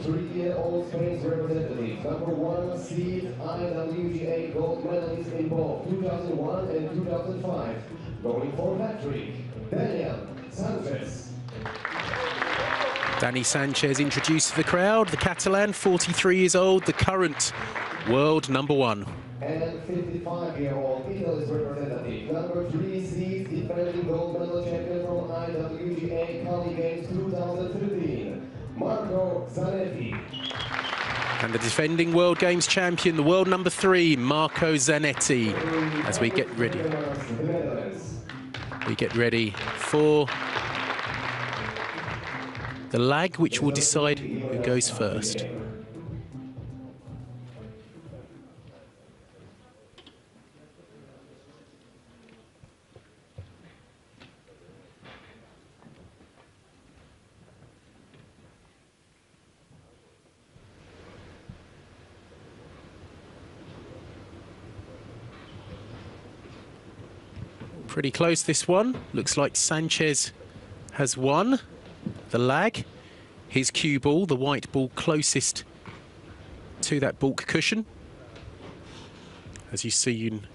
23-year-old Spain's representative, number 1 seed IWGA gold medalist in both 2001 and 2005, going for hat-trick, Sanchez. Dani Sanchez introduced to the crowd, the Catalan, 43 years old, the current world number 1. And 55-year-old Italy's representative, number 3 seed defending gold medal champion from IWGA Cali Games 2013, Zanetti. And the defending World Games champion, the world number 3, Zanetti. As we get ready. We get ready for the lag, which will decide who goes first. Pretty close, this one. Looks like Sanchez has won the lag. His cue ball, the white ball closest to that balk cushion. As you see in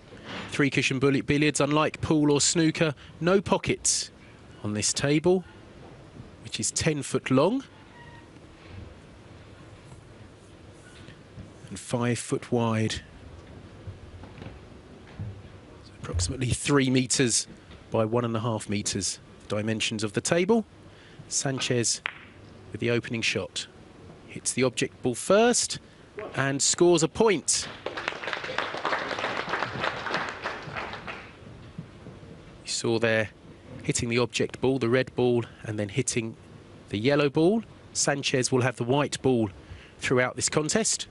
3-cushion billiards, unlike pool or snooker, no pockets on this table, which is 10 foot long and 5 foot wide. Approximately 3 meters by 1.5 meters, dimensions of the table. Sanchez with the opening shot. Hits the object ball first and scores a point. You saw there hitting the object ball, the red ball, and then hitting the yellow ball. Sanchez will have the white ball throughout this contest.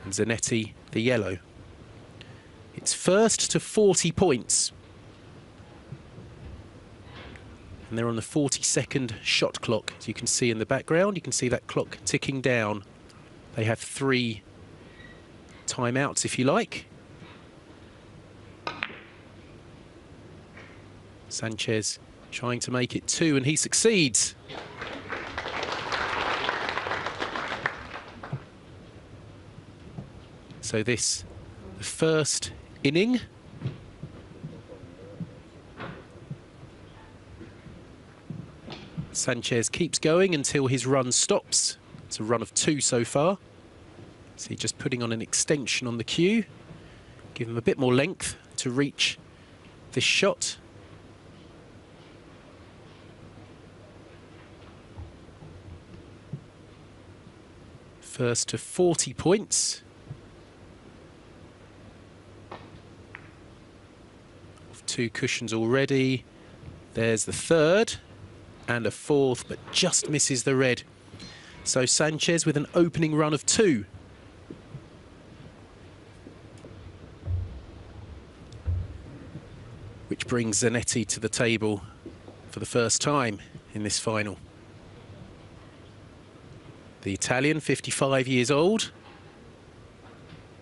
And Zanetti the yellow. It's first to 40 points. And they're on the 40-second shot clock. As you can see in the background, you can see that clock ticking down. They have 3 timeouts, if you like. Sanchez trying to make it 2, and he succeeds. So this, the first inning. Sanchez keeps going until his run stops. It's a run of 2 so far. So just putting on an extension on the cue. Give him a bit more length to reach this shot. First to 40 points. 2 cushions already. There's the 3rd and a 4th, but just misses the red. So Sanchez with an opening run of 2. Which brings Zanetti to the table for the first time in this final. The Italian, 55 years old.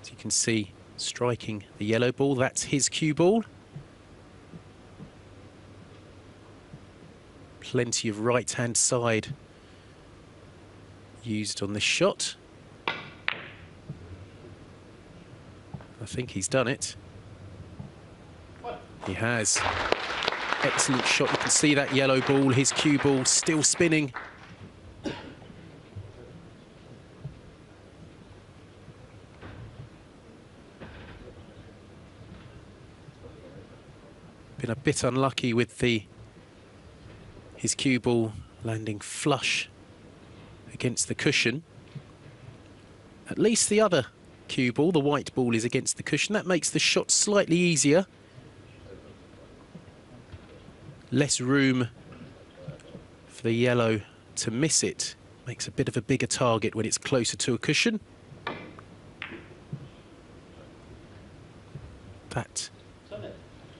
As you can see, striking the yellow ball, that's his cue ball. Plenty of right-hand side used on this shot. I think he's done it. He has. Excellent shot. You can see that yellow ball, his cue ball, still spinning. Been a bit unlucky with his cue ball landing flush against the cushion. At least the other cue ball, the white ball, is against the cushion. That makes the shot slightly easier. Less room for the yellow to miss it. Makes a bit of a bigger target when it's closer to a cushion. That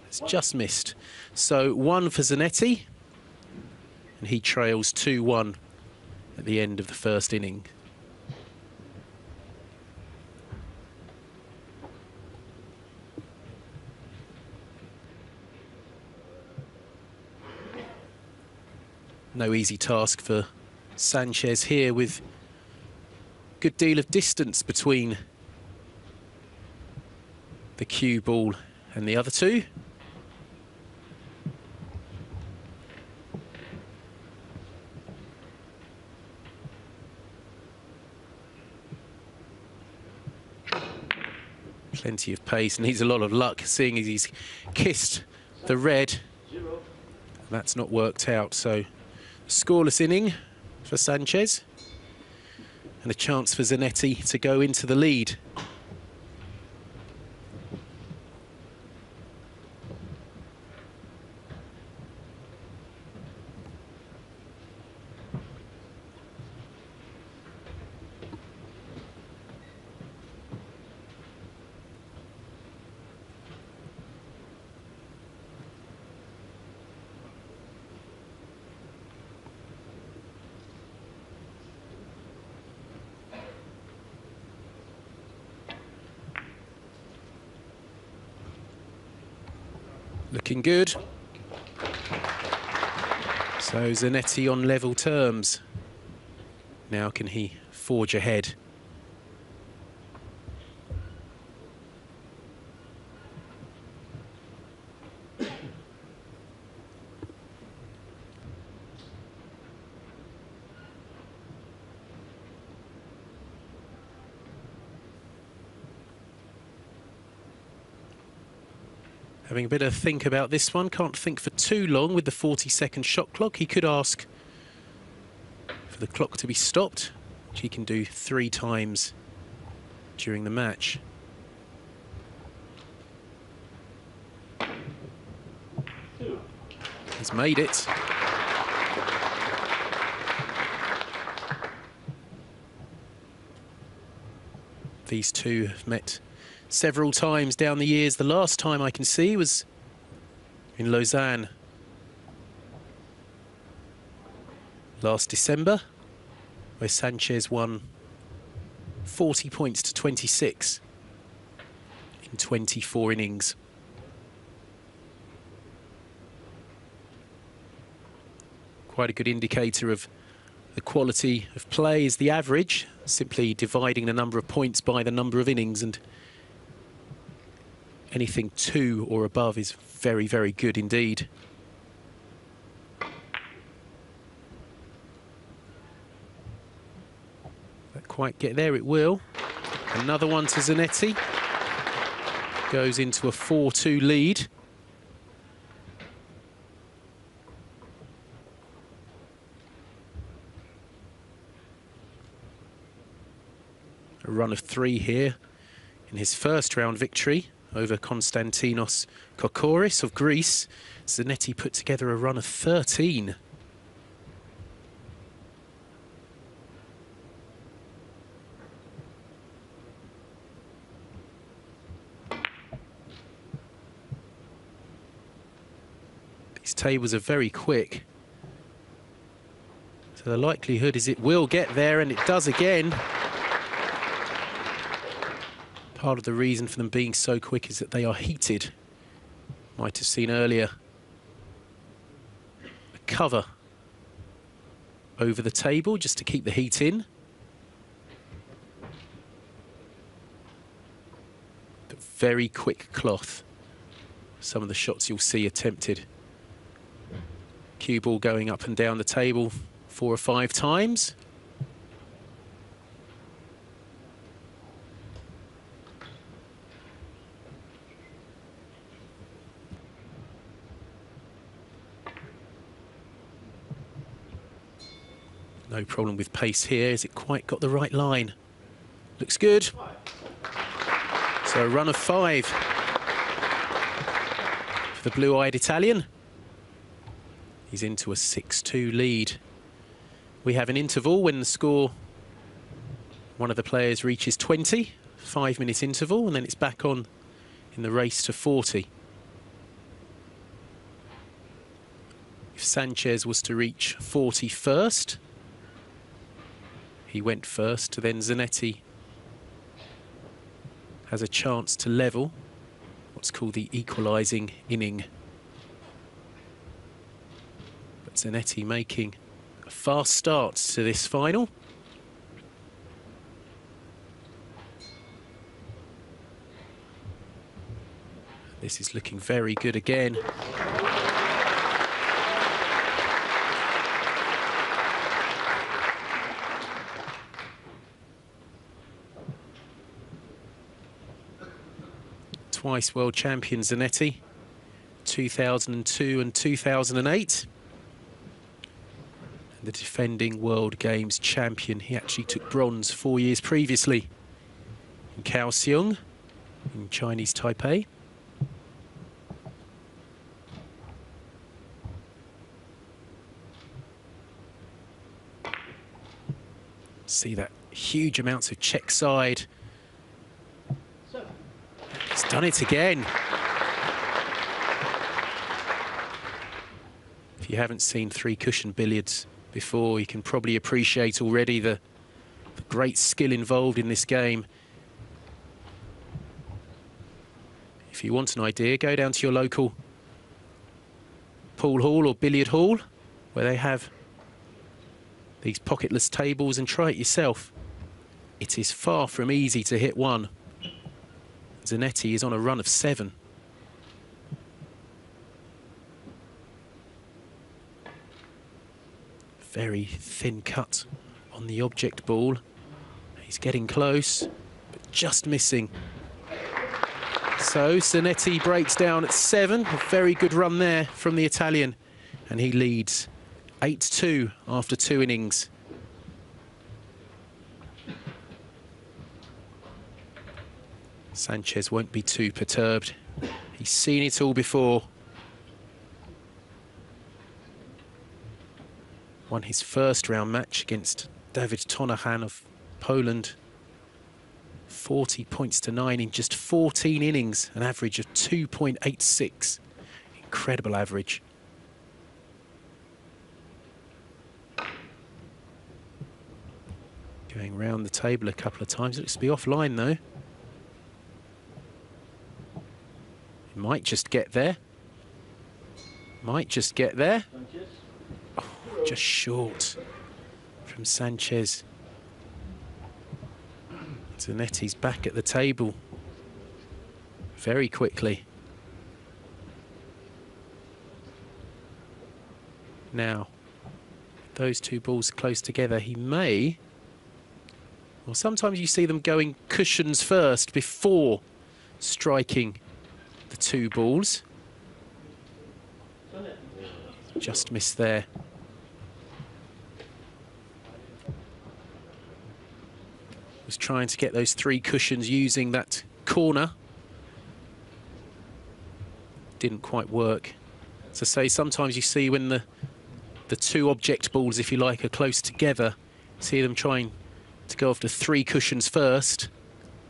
has just missed. So 1 for Zanetti. And he trails 2-1 at the end of the first inning. No easy task for Sanchez here with a good deal of distance between the cue ball and the other two. Plenty of pace, needs a lot of luck, seeing as he's kissed the red. That's not worked out, so scoreless inning for Sanchez and a chance for Zanetti to go into the lead. Looking good. So Zanetti on level terms. Now can he forge ahead? Having a bit of think about this one. Can't think for too long with the 40-second shot clock. He could ask for the clock to be stopped, which he can do 3 times during the match. He's made it. These two have met several times down the years. The last time I can see was in Lausanne last December, where Sanchez won 40 points to 26 in 24 innings. Quite a good indicator of the quality of play is the average, simply dividing the number of points by the number of innings, and anything 2 or above is very, very good indeed. Not quite get there, it will. Another one to Zanetti. Goes into a 4-2 lead. A run of 3 here in his first round victory over Konstantinos Kokoris of Greece. Zanetti put together a run of 13. These tables are very quick, so the likelihood is it will get there, and it does again. Part of the reason for them being so quick is that they are heated. Might have seen earlier a cover over the table just to keep the heat in. But very quick cloth. Some of the shots you'll see attempted. Cue ball going up and down the table 4 or 5 times. No problem with pace here. Has it quite got the right line? Looks good. So a run of 5 for the blue-eyed Italian. He's into a 6-2 lead. We have an interval when the score, one of the players reaches 20, 5-minute interval, and then it's back on in the race to 40. If Sanchez was to reach 40 first, he went first, then Zanetti has a chance to level what's called the equalising inning. But Zanetti making A fast start to this final. This is looking very good again. Twice world champion Zanetti, 2002 and 2008. And the defending World Games champion. He actually took bronze 4 years previously in Kaohsiung in Chinese Taipei. See that huge amounts of check side. He's done it again. If you haven't seen three cushion billiards before, you can probably appreciate already the great skill involved in this game. If you want an idea, go down to your local pool hall or billiard hall where they have these pocketless tables and try it yourself. It is far from easy to hit one. Zanetti is on a run of 7. Very thin cut on the object ball. He's getting close, but just missing. So Zanetti breaks down at 7. A very good run there from the Italian. And he leads 8-2 after 2 innings. Sanchez won't be too perturbed. He's seen it all before. Won his first round match against David Tonahan of Poland. 40 points to 9 in just 14 innings, an average of 2.86. Incredible average. Going round the table a couple of times. Looks to be offline though. He might just get there. Might just get there. Oh, just short from Sanchez. Zanetti's back at the table very quickly. Now, those two balls close together, he may... Well, sometimes you see them going cushions first before striking the two balls. Just missed there. Was trying to get those 3 cushions using that corner. Didn't quite work. As I say, sometimes you see when the 2 object balls, if you like, are close together, see them trying to go after 3 cushions first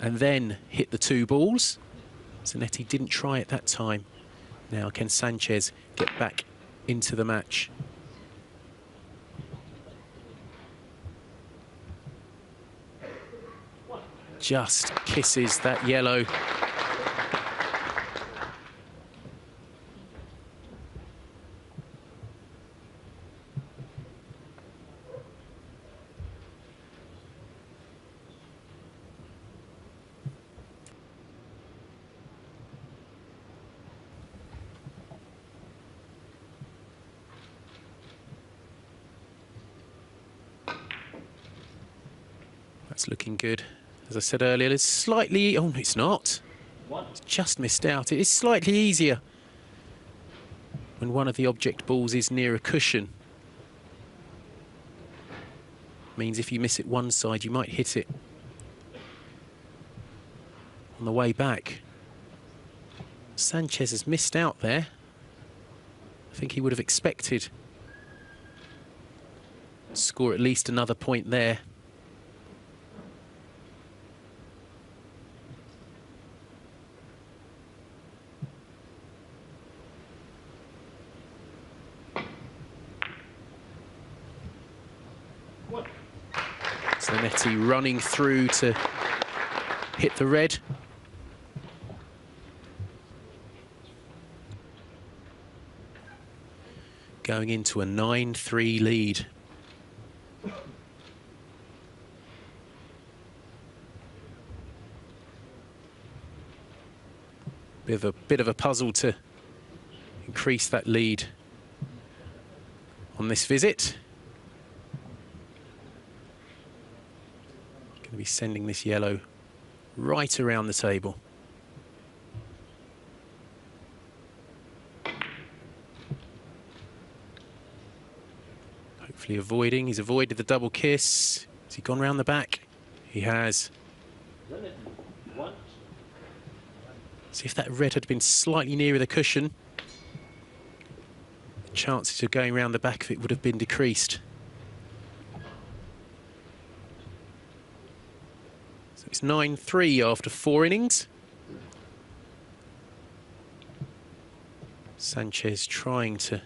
and then hit the 2 balls. Zanetti didn't try it that time. Now can Sanchez get back into the match? Just kisses that yellow. That's looking good. As I said earlier, it's slightly... Oh, no, it's not. It's just missed out. It is slightly easier when one of the object balls is near a cushion. Means if you miss it one side, you might hit it on the way back. Sanchez has missed out there. I think he would have expected to score at least another point there. Zanetti running through to hit the red. Going into a 9-3 lead Bit of a puzzle to increase that lead on this visit. Going to be sending this yellow right around the table. Hopefully avoiding. He's avoided the double kiss. Has he gone round the back? He has. See if that red had been slightly nearer the cushion, the chances of going round the back of it would have been decreased. So it's 9-3 after 4 innings. Sanchez trying to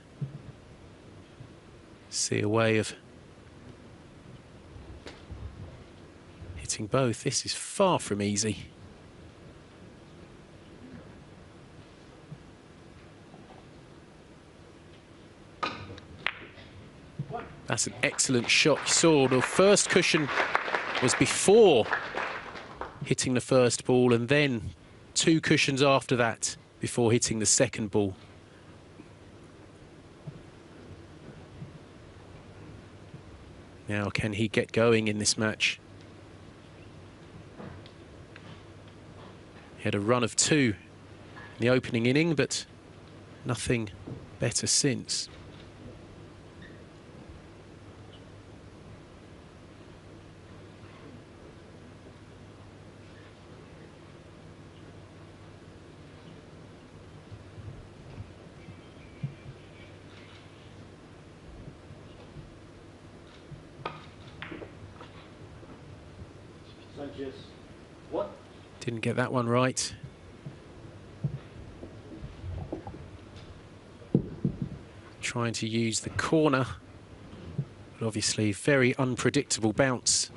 see a way of hitting both. This is far from easy. That's an excellent shot. You saw the first cushion was before hitting the first ball, and then 2 cushions after that before hitting the second ball. Now, can he get going in this match? He had a run of 2 in the opening inning, but nothing better since. Sanchez, what? Didn't get that one right. Trying to use the corner, but obviously very unpredictable bounce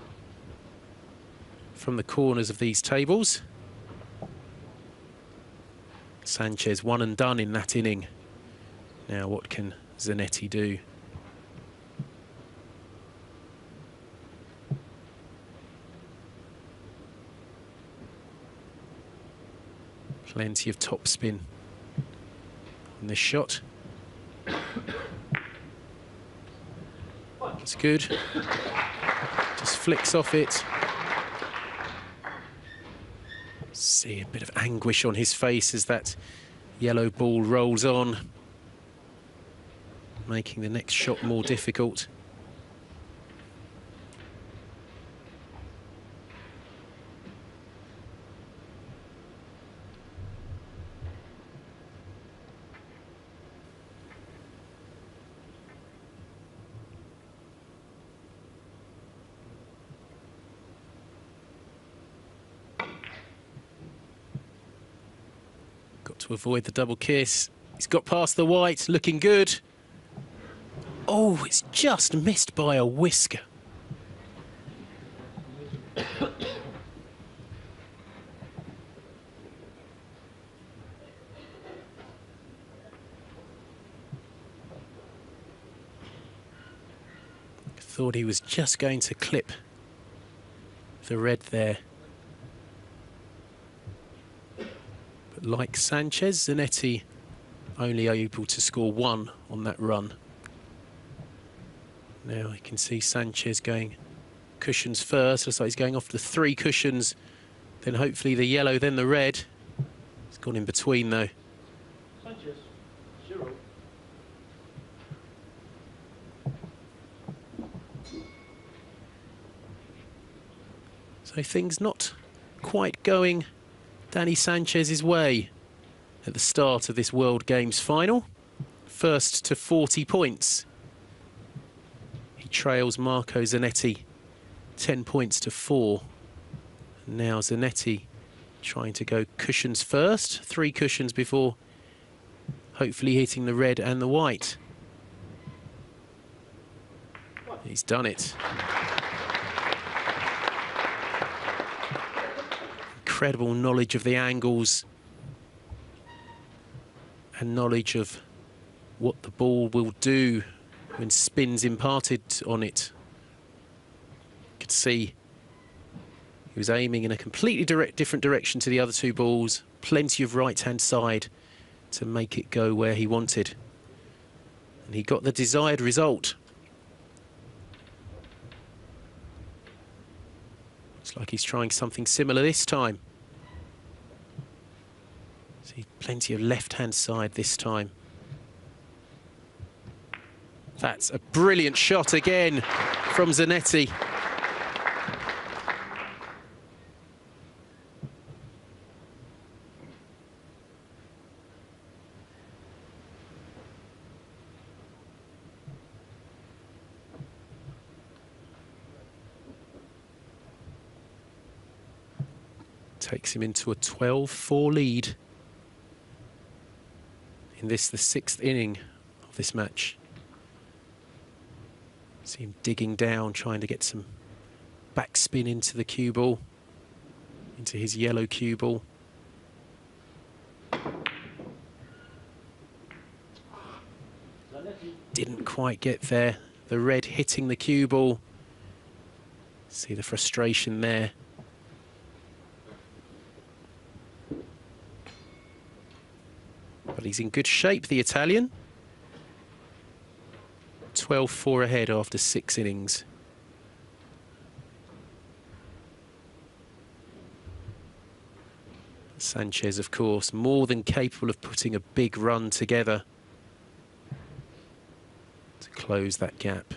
from the corners of these tables. Sanchez one and done in that inning. Now what can Zanetti do? Plenty of topspin on this shot. It's good. Just flicks off it. See a bit of anguish on his face as that yellow ball rolls on, making the next shot more difficult. Got to avoid the double kiss. He's got past the white, looking good. Oh, it's just missed by a whisker. Thought he was just going to clip the red there. But like Sanchez, Zanetti only able to score 1 on that run. Now you can see Sanchez going cushions first. Looks like he's going off the 3 cushions, then hopefully the yellow, then the red. It's gone in between though. Sanchez, 0. So things not quite going Danny Sanchez's way at the start of this World Games final. First to 40 points. He trails Marco Zanetti 10 points to 4. And now Zanetti trying to go cushions first, 3 cushions before hopefully hitting the red and the white. He's done it. Incredible knowledge of the angles and knowledge of what the ball will do when spin's imparted on it. You can see He was aiming in a completely different direction to the other two balls. Plenty of right-hand side to make it go where he wanted. And he got the desired result. Looks like he's trying something similar this time. See, plenty of left-hand side this time. That's a brilliant shot again from Zanetti. Takes him into a 12-4 lead. In this, the 6th inning of this match. See him digging down, trying to get some backspin into the cue ball, into his yellow cue ball. Didn't quite get there. The red hitting the cue ball. See the frustration there. But he's in good shape, the Italian. 12-4 ahead after 6 innings. Sanchez, of course, more than capable of putting a big run together to close that gap.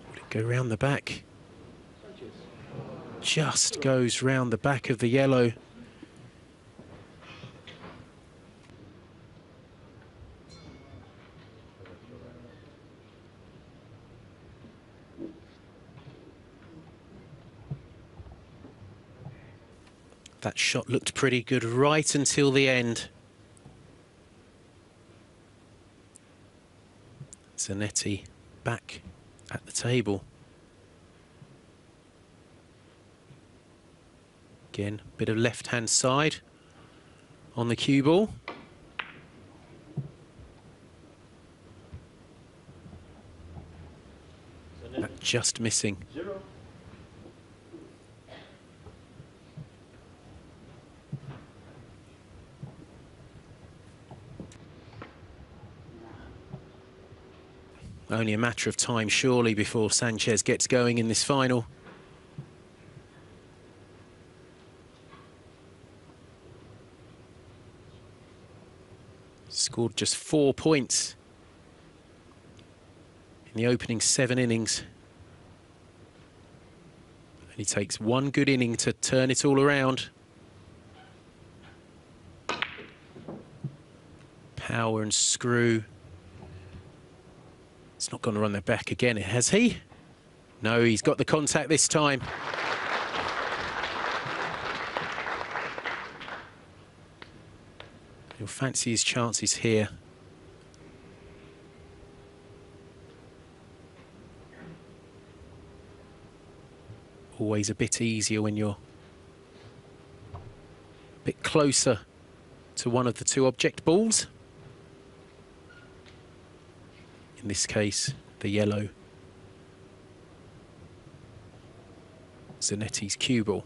Would it go round the back? Just goes round the back of the yellow. That shot looked pretty good right until the end. Zanetti back at the table. Again, bit of left-hand side on the cue ball. That just missing. Only a matter of time, surely, before Sanchez gets going in this final. Scored just 4 points in the opening 7 innings. And he takes one good inning to turn it all around. Power and screw. It's not going to run their back again, has he? No, he's got the contact this time. He'll fancy his chances here. Always a bit easier when you're a bit closer to one of the two object balls. In this case, the yellow. Zanetti's cue ball.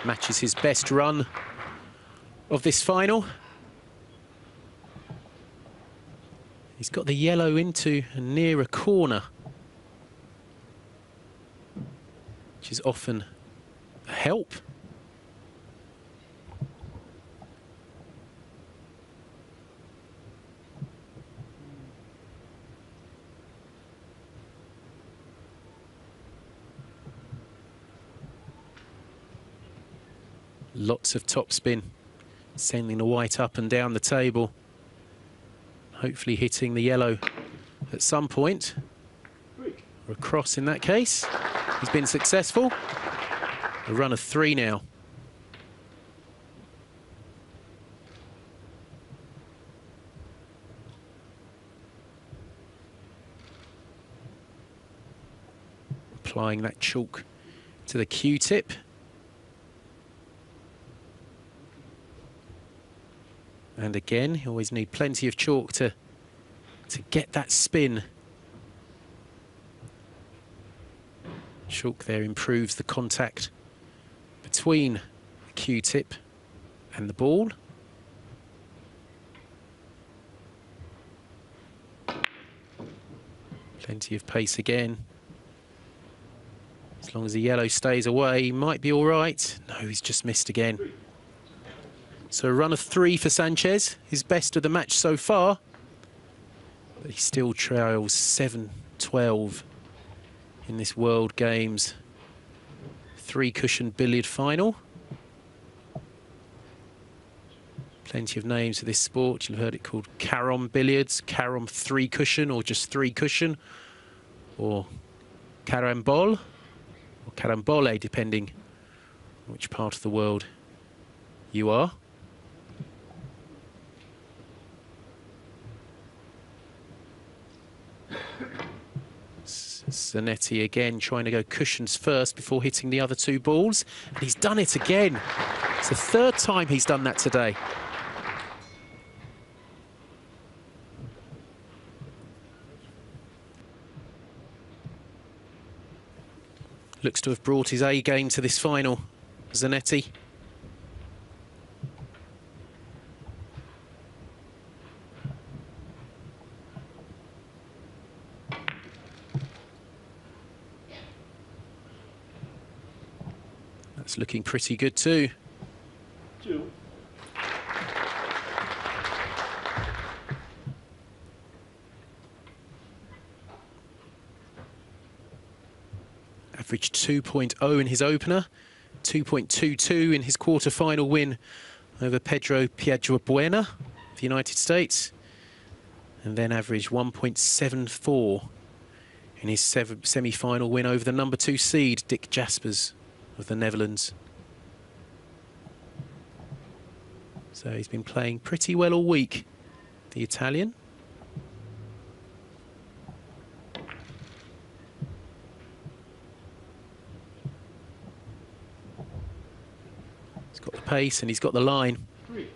Matches his best run of this final. He's got the yellow into and near a corner, which is often a help. Lots of topspin, sending the white up and down the table. Hopefully hitting the yellow at some point. Or across in that case. He's been successful. A run of 3 now. applying that chalk to the Q-tip. And again, you always need plenty of chalk to get that spin. Chalk there improves the contact between the Q-tip and the ball. Plenty of pace again. As long as the yellow stays away, he might be all right. No, he's just missed again. So a run of 3 for Sanchez, his best of the match so far. But he still trails 7-12 in this World Games 3-cushion billiard final. Plenty of names for this sport. You've heard it called Carom billiards, Carom 3-cushion, or just 3-cushion, or Carambol, or Carambole, depending on which part of the world you are. Zanetti again trying to go cushions first before hitting the other 2 balls. And he's done it again. It's the 3rd time he's done that today. Looks to have brought his A game to this final, Zanetti. That's looking pretty good too. 2. Averaged 2.0 in his opener, 2.22 in his quarter-final win over Pedro Piedra-Buena of the United States, and then averaged 1.74 in his semi-final win over the number 2 seed, Dick Jaspers of the Netherlands. So he's been playing pretty well all week, the Italian. He's got the pace and he's got the line. 3.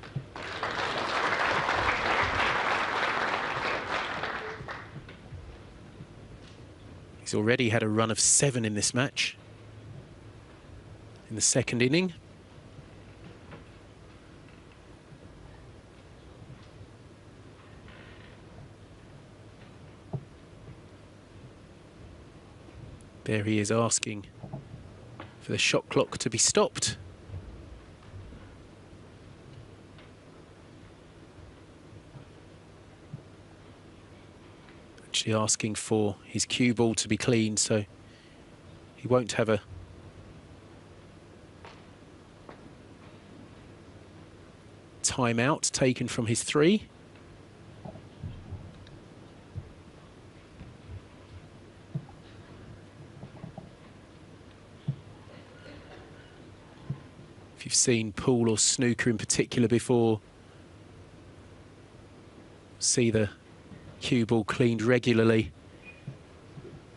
He's already had a run of 7 in this match, in the 2nd inning. There he is asking for the shot clock to be stopped. Actually asking for his cue ball to be cleaned, so he won't have a timeout taken from his 3. If you've seen pool or snooker in particular before, see the cue ball cleaned regularly.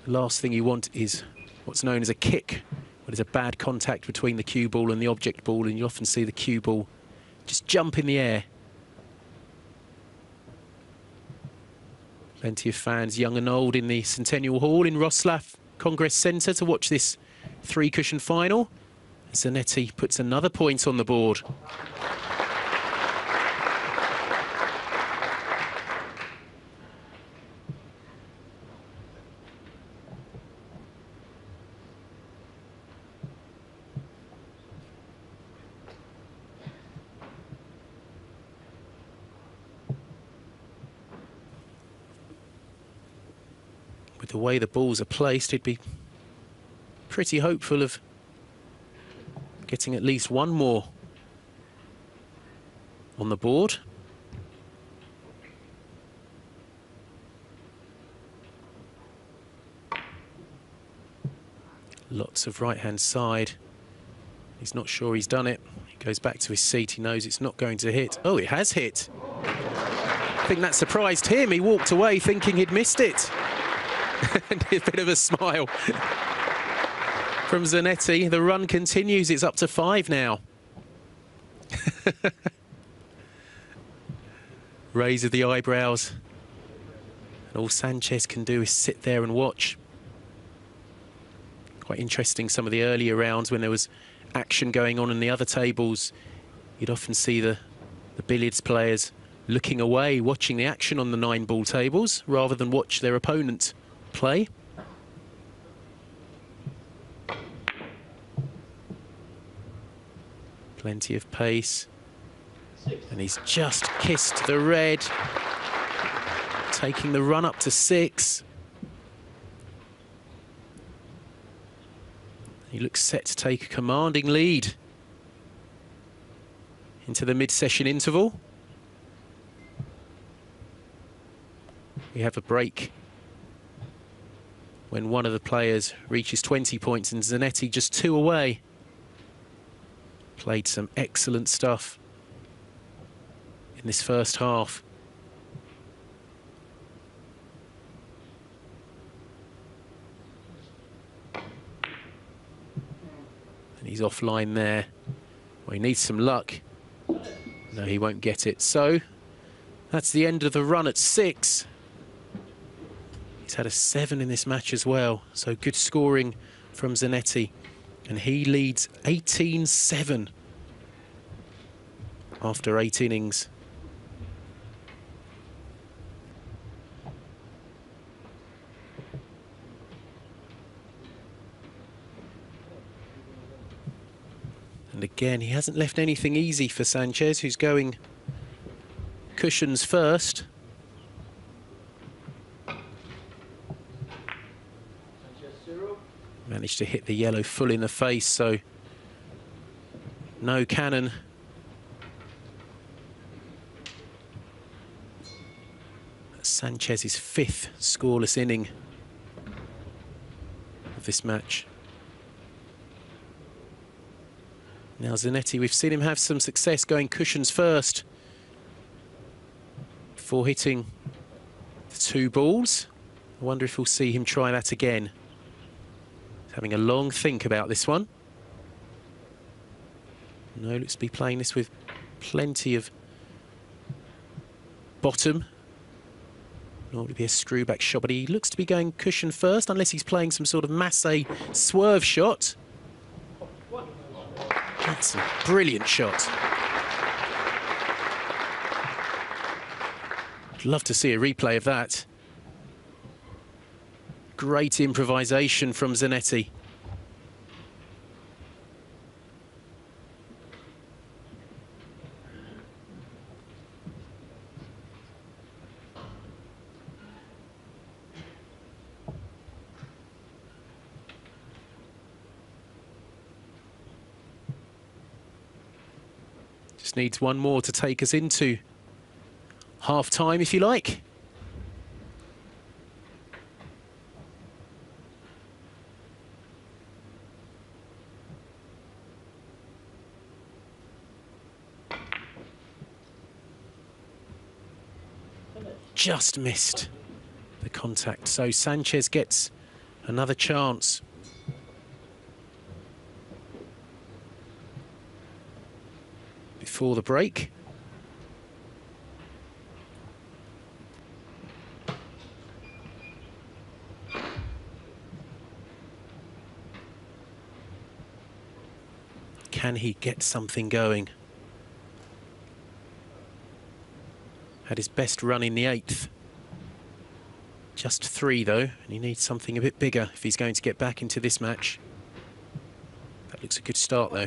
The last thing you want is what's known as a kick, what is a bad contact between the cue ball and the object ball, and you often see the cue ball just jump in the air. Plenty of fans, young and old, in the Centennial Hall in Wrocław Congress Centre to watch this 3-cushion final. Zanetti puts another point on the board. With the way the balls are placed, he'd be pretty hopeful of getting at least one more on the board. Lots of right-hand side. He's not sure he's done it. He goes back to his seat. He knows it's not going to hit. Oh, it has hit. I think that surprised him. He walked away thinking he'd missed it. And a bit of a smile. from Zanetti. The run continues. It's up to 5 now. Raise of the eyebrows. And all Sanchez can do is sit there and watch. Quite interesting, some of the earlier rounds when there was action going on in the other tables. You'd often see the billiards players looking away, watching the action on the 9-ball tables, rather than watch their opponent play. Plenty of pace. And he's just kissed the red, taking the run up to 6. He looks set to take a commanding lead into the mid-session interval. We have a break when one of the players reaches 20 points and Zanetti just 2 away. Played some excellent stuff in this first half. And he's offline there. Well, he needs some luck. No, he won't get it. So that's the end of the run at 6. He's had a 7 in this match as well. So good scoring from Zanetti. And he leads 18-7 after 8 innings. And again, he hasn't left anything easy for Sanchez, who's going cushions first. Managed to hit the yellow full in the face, so no cannon. Sanchez's 5th scoreless inning of this match. Now Zanetti, we've seen him have some success going cushions first before hitting the 2 balls. I wonder if we'll see him try that again. He's having a long think about this one. No, looks to be playing this with plenty of bottom. Normally be a screw back shot, but he looks to be going cushion first, unless he's playing some sort of Massey swerve shot. That's a brilliant shot. I'd love to see a replay of that. Great improvisation from Zanetti. Just needs one more to take us into half-time, if you like. Just missed the contact, so Sanchez gets another chance. Before the break. Can he get something going? Had his best run in the 8th. Just 3 though, and he needs something a bit bigger if he's going to get back into this match. That looks a good start though.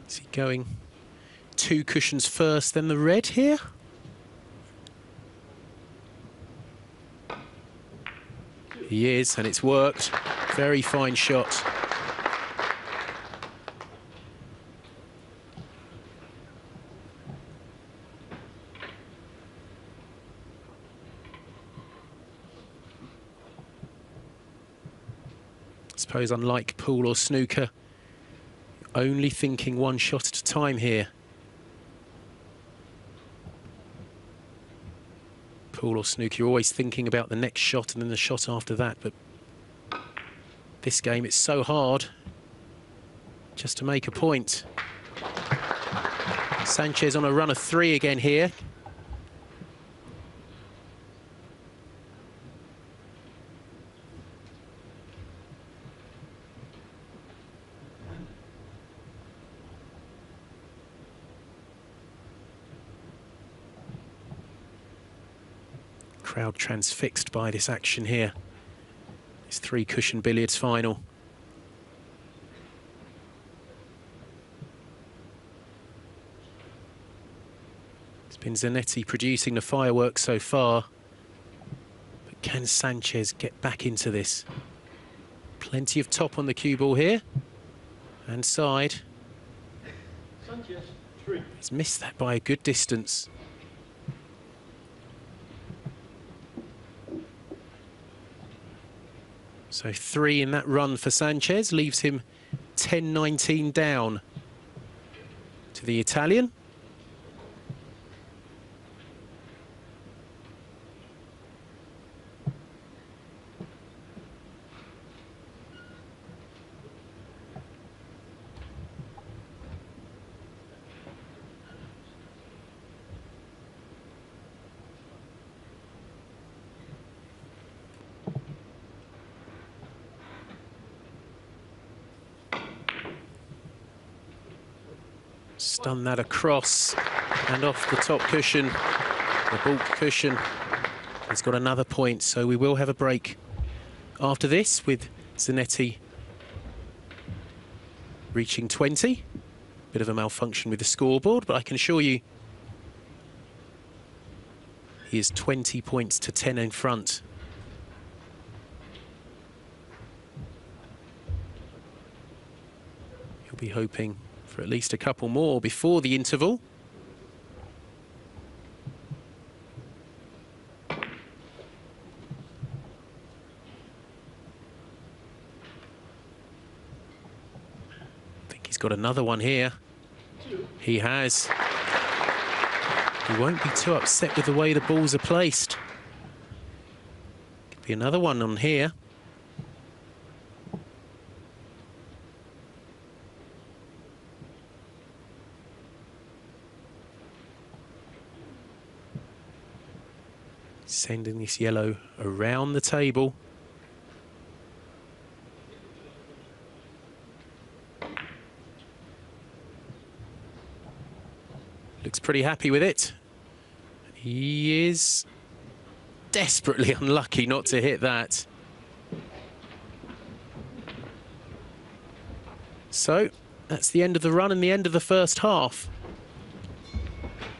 Is he going 2 cushions first, then the red here? He is, and it's worked. Very fine shot. I suppose unlike pool or snooker, only thinking one shot at a time here. Pool or snooker, you're always thinking about the next shot and then the shot after that, but this game, it's so hard just to make a point. Sanchez on a run of 3 again here. Crowd transfixed by this action here. This 3-cushion billiards final. It's been Zanetti producing the fireworks so far. But can Sanchez get back into this? Plenty of top on the cue ball here. And side. Sanchez, 3. He's missed that by a good distance. So 3 in that run for Sanchez leaves him 10-19 down to the Italian. Stun that across and off the top cushion, the bulk cushion. He's got another point, so we will have a break after this with Zanetti reaching 20. Bit of a malfunction with the scoreboard, but I can assure you he is 20 points to 10 in front. He'll be hoping for at least a couple more before the interval. I think he's got another one here. He has. He won't be too upset with the way the balls are placed. Could be another one on here. Sending this yellow around the table. Looks pretty happy with it. He is desperately unlucky not to hit that. So that's the end of the run and the end of the first half.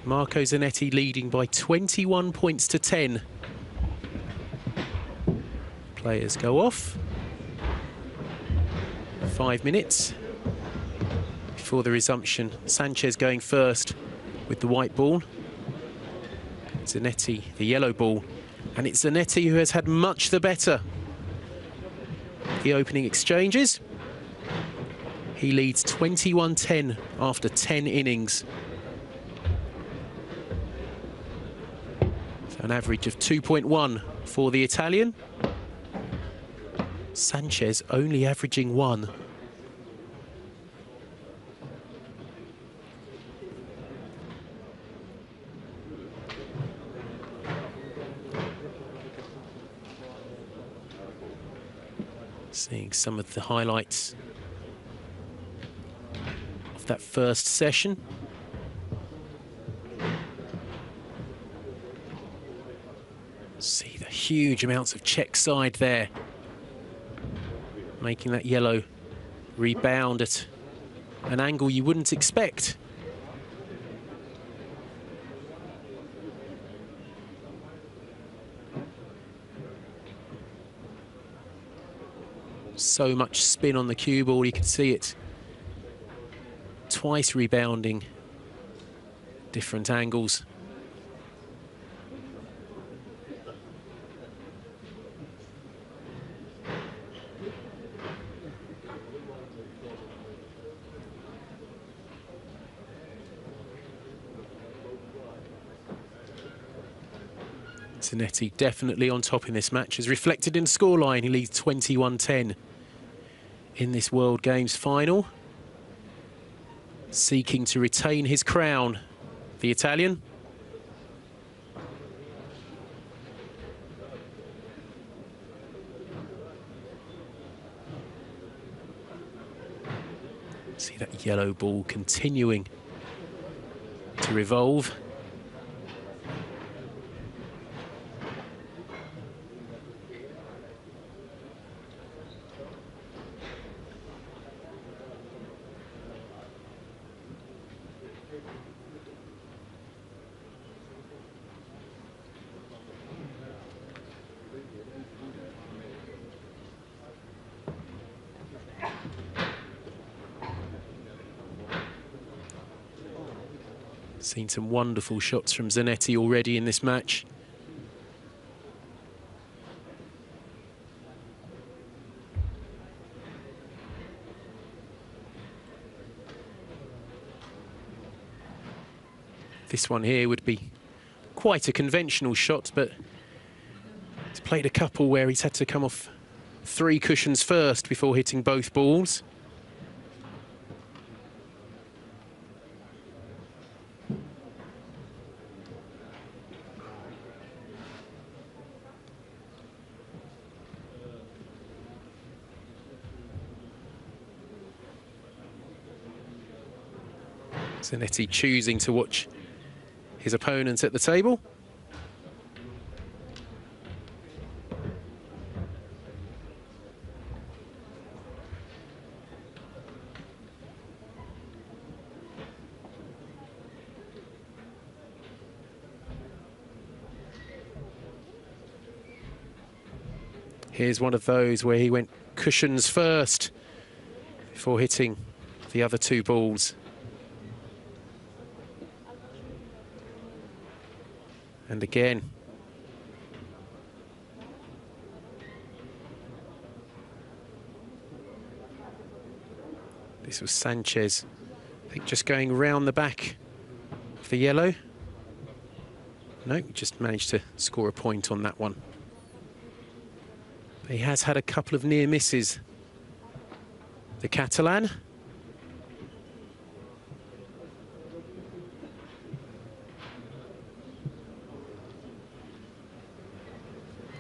Marco Zanetti leading by 21 points to 10. Players go off. 5 minutes before the resumption. Sanchez going first with the white ball. Zanetti, the yellow ball. And it's Zanetti who has had much the better. The opening exchanges. He leads 21-10 after 10 innings. An average of 2.1 for the Italian. Sanchez only averaging 1. Seeing some of the highlights of that first session. See the huge amounts of check side there, making that yellow rebound at an angle you wouldn't expect. So much spin on the cue ball, you can see it twice rebounding, different angles. Zanetti definitely on top in this match, as reflected in the scoreline. He leads 21-10 in this World Games final, seeking to retain his crown, the Italian. See that yellow ball continuing to revolve. Seen some wonderful shots from Zanetti already in this match. This one here would be quite a conventional shot, but he's played a couple where he's had to come off 3 cushions first before hitting both balls. Zanetti choosing to watch his opponents at the table. Here's one of those where he went cushions first before hitting the other 2 balls. And again. This was Sanchez, I think, just going round the back of the yellow. No, just managed to score a point on that one. He has had a couple of near misses, the Catalan.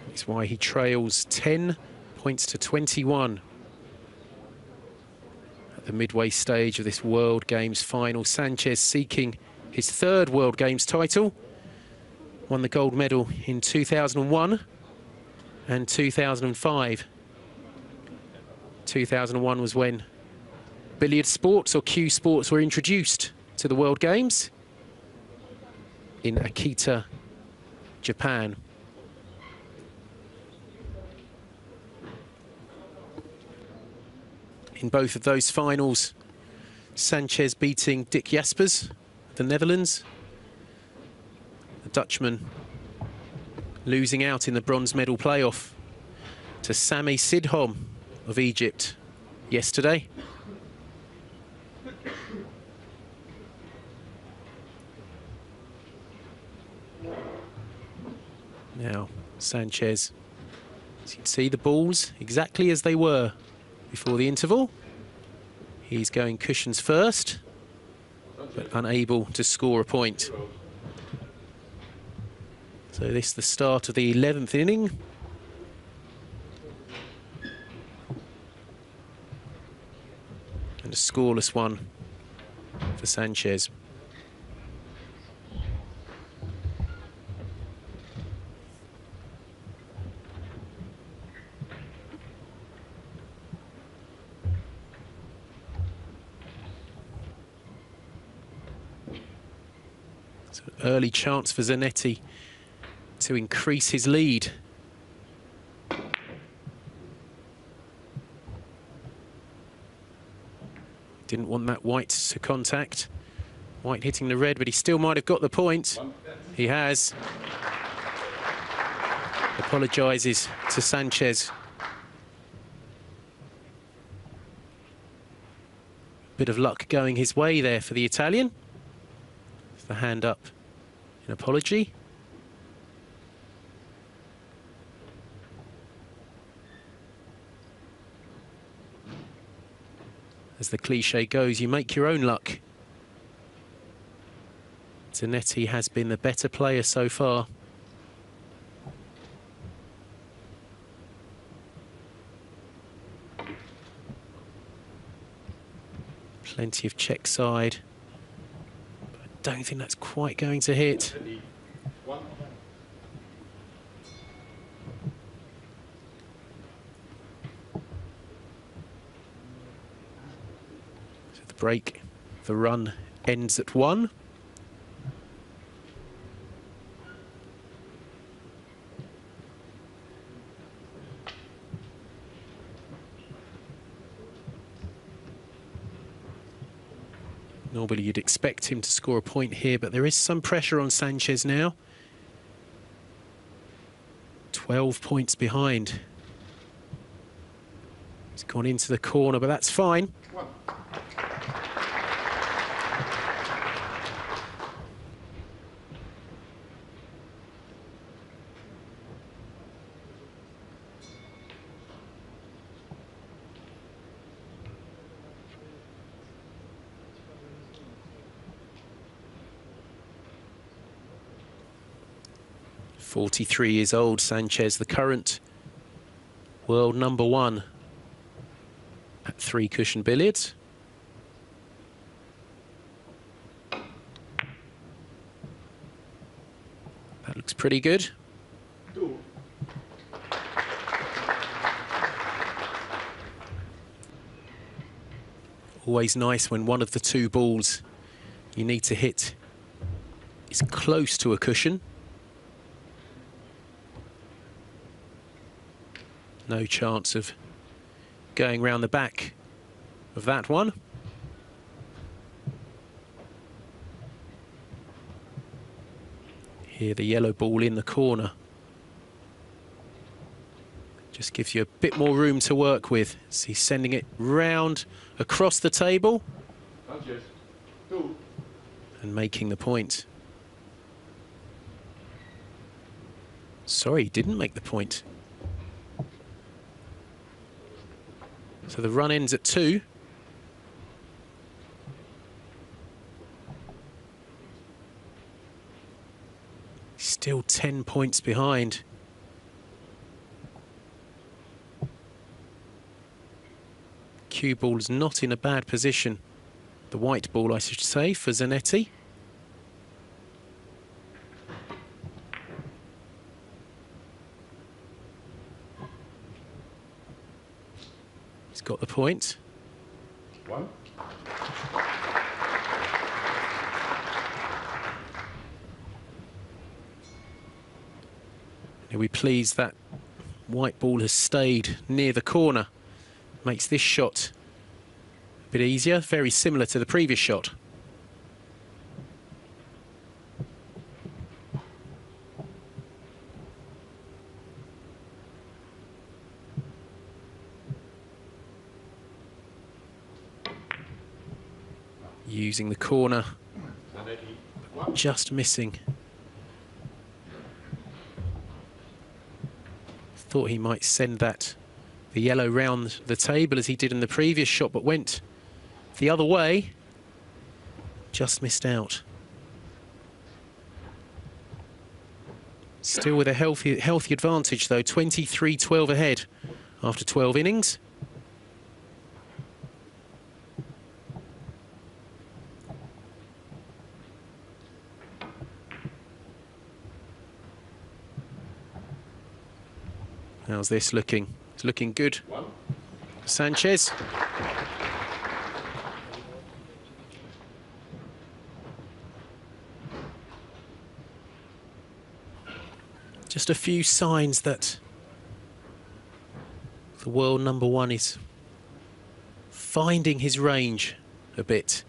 That's why he trails 10 points to 21 at the midway stage of this World Games final. Sanchez seeking his 3rd World Games title. Won the gold medal in 2001 and 2005. 2001 was when billiard sports, or cue sports, were introduced to the World Games in Akita, Japan. In both of those finals, Sanchez beating Dick Jaspers, the Netherlands. The Dutchman losing out in the bronze medal playoff to Sami Sidhom of Egypt yesterday. Now, Sanchez, as you can see, the balls exactly as they were before the interval. He's going cushions first, but unable to score a point. So this is the start of the 11th inning. And a scoreless one for Sanchez. Early chance for Zanetti to increase his lead. Didn't want that white to contact. White hitting the red, but he still might have got the point. He has. Apologises to Sanchez. Bit of luck going his way there for the Italian. The hand up in apology. As the cliche goes, you make your own luck. Zanetti has been the better player so far. Plenty of check side. But I don't think that's quite going to hit. So the break, the run ends at 1. Normally you'd expect him to score a point here, but there is some pressure on Sanchez now. 12 points behind. He's gone into the corner, but that's fine. .43 years old, Sanchez, the current world #1 at 3-cushion billiards. That looks pretty good. Always nice when one of the two balls you need to hit is close to a cushion. No chance of going round the back of that one. Here, the yellow ball in the corner. Just gives you a bit more room to work with. So he's sending it round across the table. Sanchez, 2. And making the point. Sorry, he didn't make the point. So the run ends at 2. Still 10 points behind. Cue ball's not in a bad position. The white ball, I should say, for Zanetti. He's got the point. 1. Are we pleased that white ball has stayed near the corner? Makes this shot a bit easier, very similar to the previous shot. Using the corner, just missing. Thought he might send the yellow round the table as he did in the previous shot, but went the other way. Just missed out. Still with a healthy advantage though, 23-12 ahead after 12 innings. How's this looking? It's looking good. Sanchez. Just a few signs that the world #1 is finding his range a bit.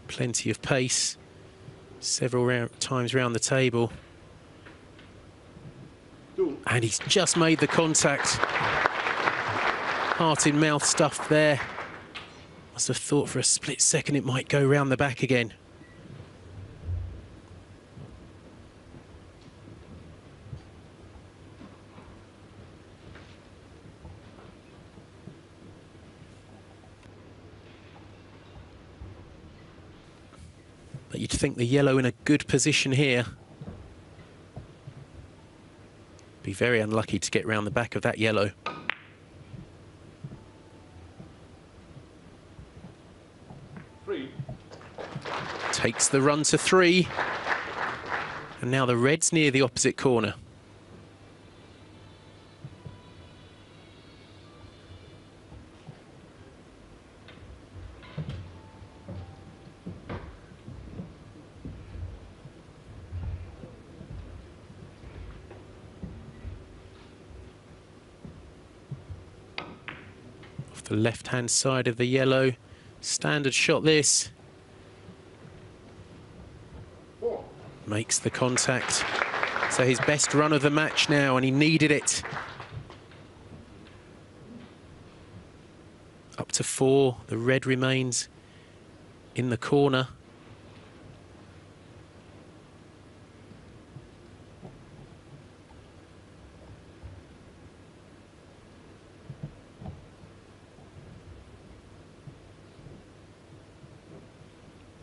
Plenty of pace, several times round the table. And he's just made the contact. Heart in mouth stuff there. Must have thought for a split second it might go round the back again. But you'd think the yellow in a good position here. Be very unlucky to get round the back of that yellow. Takes the run to 3. And now the red's near the opposite corner. Off the left-hand side of the yellow. Standard shot this. Makes the contact. So his best run of the match now, and he needed it. Up to 4, the red remains in the corner.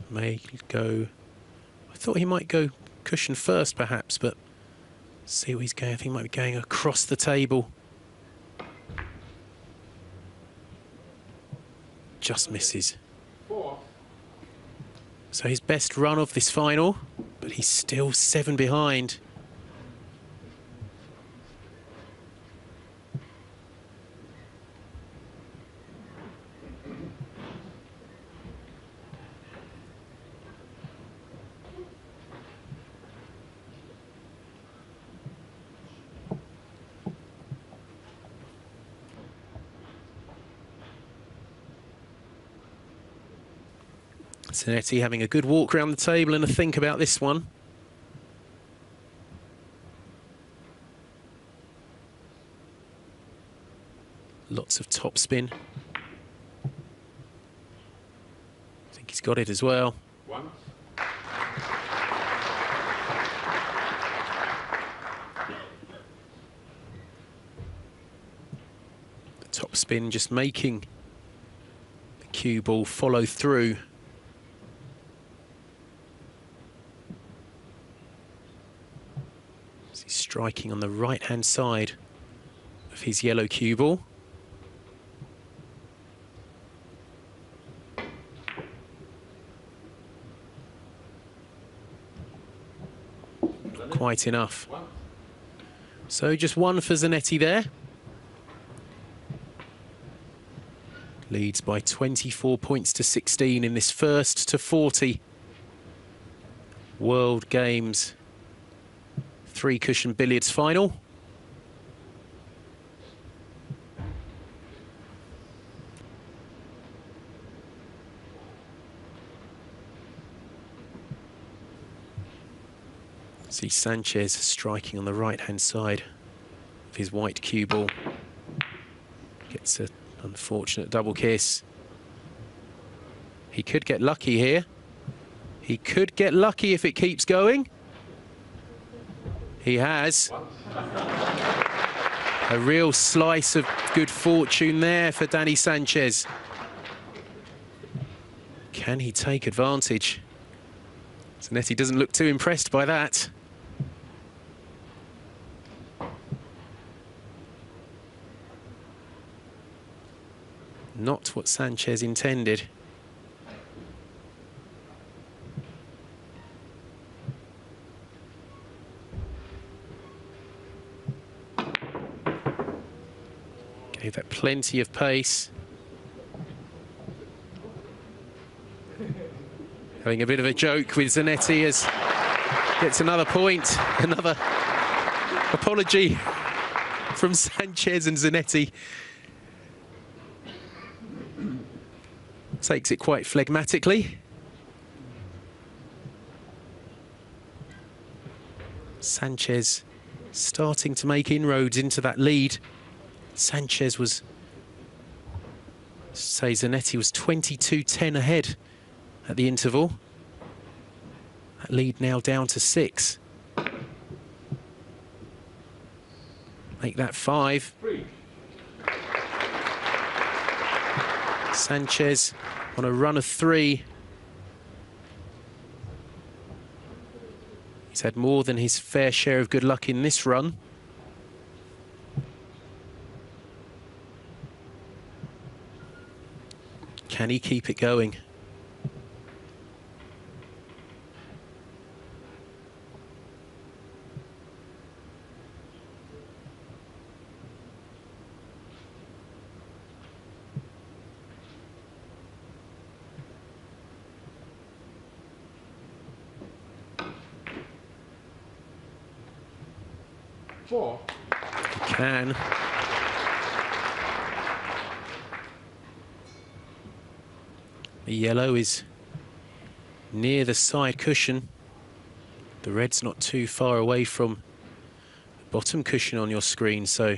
May go. I thought he might go cushion first, perhaps, but see what he's going. I think he might be going across the table. Just misses. So his best run of this final, but he's still 7 behind. Zanetti having a good walk around the table and a think about this one. Lots of topspin. I think he's got it as well. The topspin just making the cue ball follow through. He's striking on the right-hand side of his yellow cue ball. Not quite enough. So just 1 for Zanetti there. Leads by 24 points to 16 in this first to 40 World Games 3-cushion billiards final. See Sanchez striking on the right-hand side of his white cue ball. Gets an unfortunate double kiss. He could get lucky here. He could get lucky if it keeps going. He has. A real slice of good fortune there for Danny Sanchez. Can he take advantage? Zanetti doesn't look too impressed by that. Not what Sanchez intended. Gave that plenty of pace. Having a bit of a joke with Zanetti as gets another point. Another apology from Sanchez, and Zanetti takes it quite phlegmatically. Sanchez starting to make inroads into that lead. Sanchez was Say Zanetti was 22-10 ahead at the interval. That lead now down to 6. Make that 5. Sanchez on a run of 3. He's had more than his fair share of good luck in this run. Can he keep it going? Four. He can. The yellow is near the side cushion. The red's not too far away from the bottom cushion on your screen, so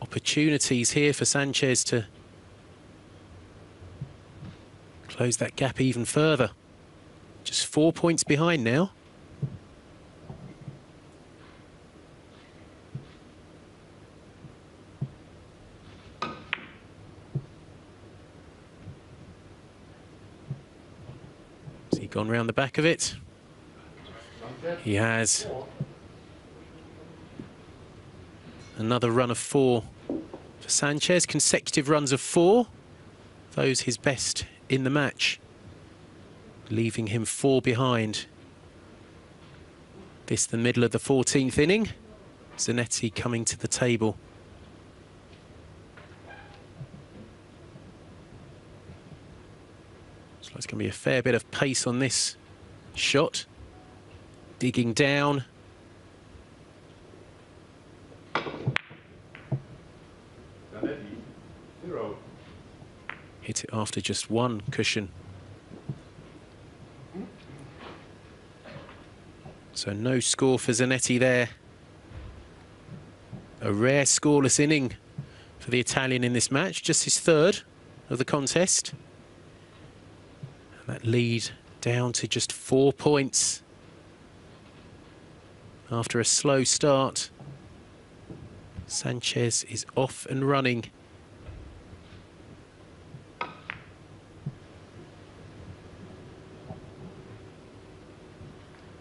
opportunities here for Sanchez to close that gap even further. Just 4 points behind now. Has he gone round the back of it? He has. Another run of 4 for Sanchez. Consecutive runs of 4. Those his best in the match, leaving him 4 behind. This the middle of the 14th inning. Zanetti coming to the table. So it's going to be a fair bit of pace on this shot. Digging down. Zanetti, 0. Hit it after just 1 cushion. So no score for Zanetti there. A rare scoreless inning for the Italian in this match, just his 3rd of the contest. And that lead down to just 4 points after a slow start. Sanchez is off and running.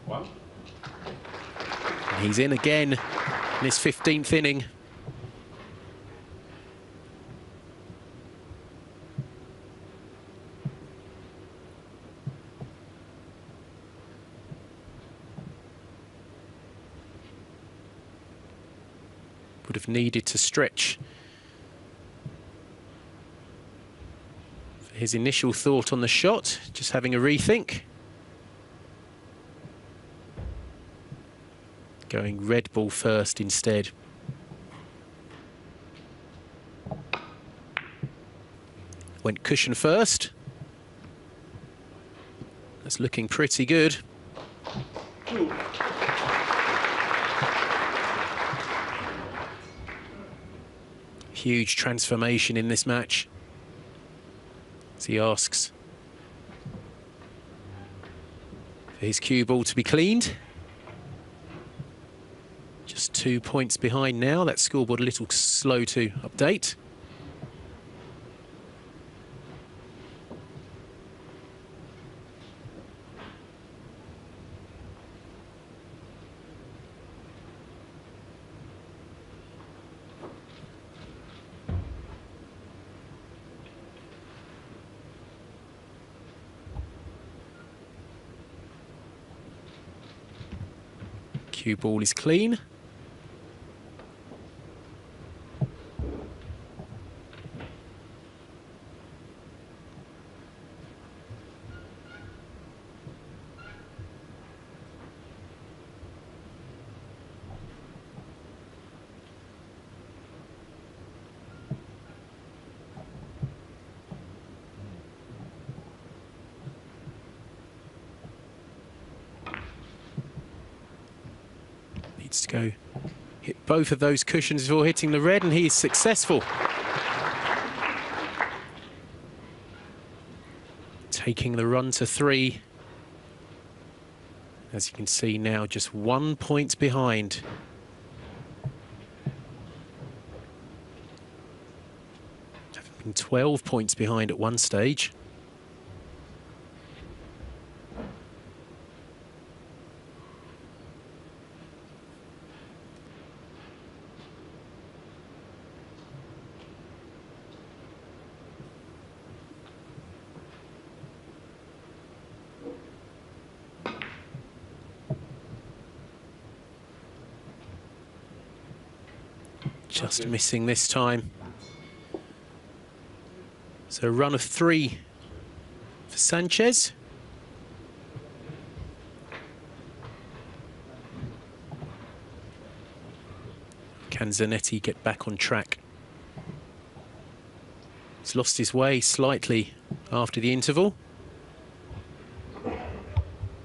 One. He's in again in his 15th inning. Would have needed to stretch. For his initial thought on the shot, just having a rethink. Going red ball first instead. Went cushion first. That's looking pretty good. 2. Huge transformation in this match, as he asks for his cue ball to be cleaned. Just 2 points behind now. That scoreboard a little slow to update. Cue ball is clean. Needs to go both of those cushions before hitting the red, and he is successful. Taking the run to 3. As you can see now, just 1 point behind. Having been 12 points behind at one stage. Just missing this time. So a run of 3 for Sanchez. Can Zanetti get back on track? He's lost his way slightly after the interval.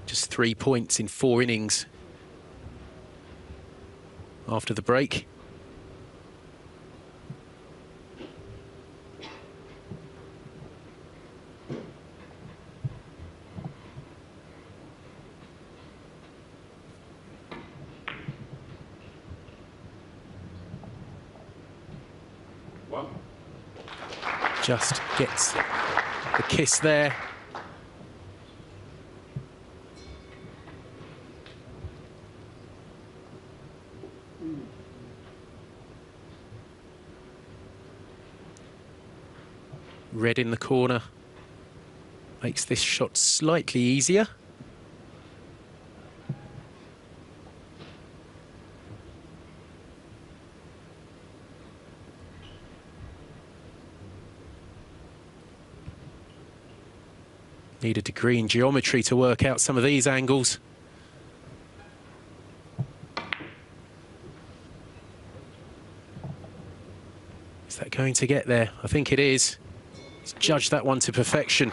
Just 3 points in 4 innings after the break. Just gets the kiss there. Red in the corner makes this shot slightly easier. Need a degree in geometry to work out some of these angles. Is that going to get there? I think it is. He's judged that one to perfection.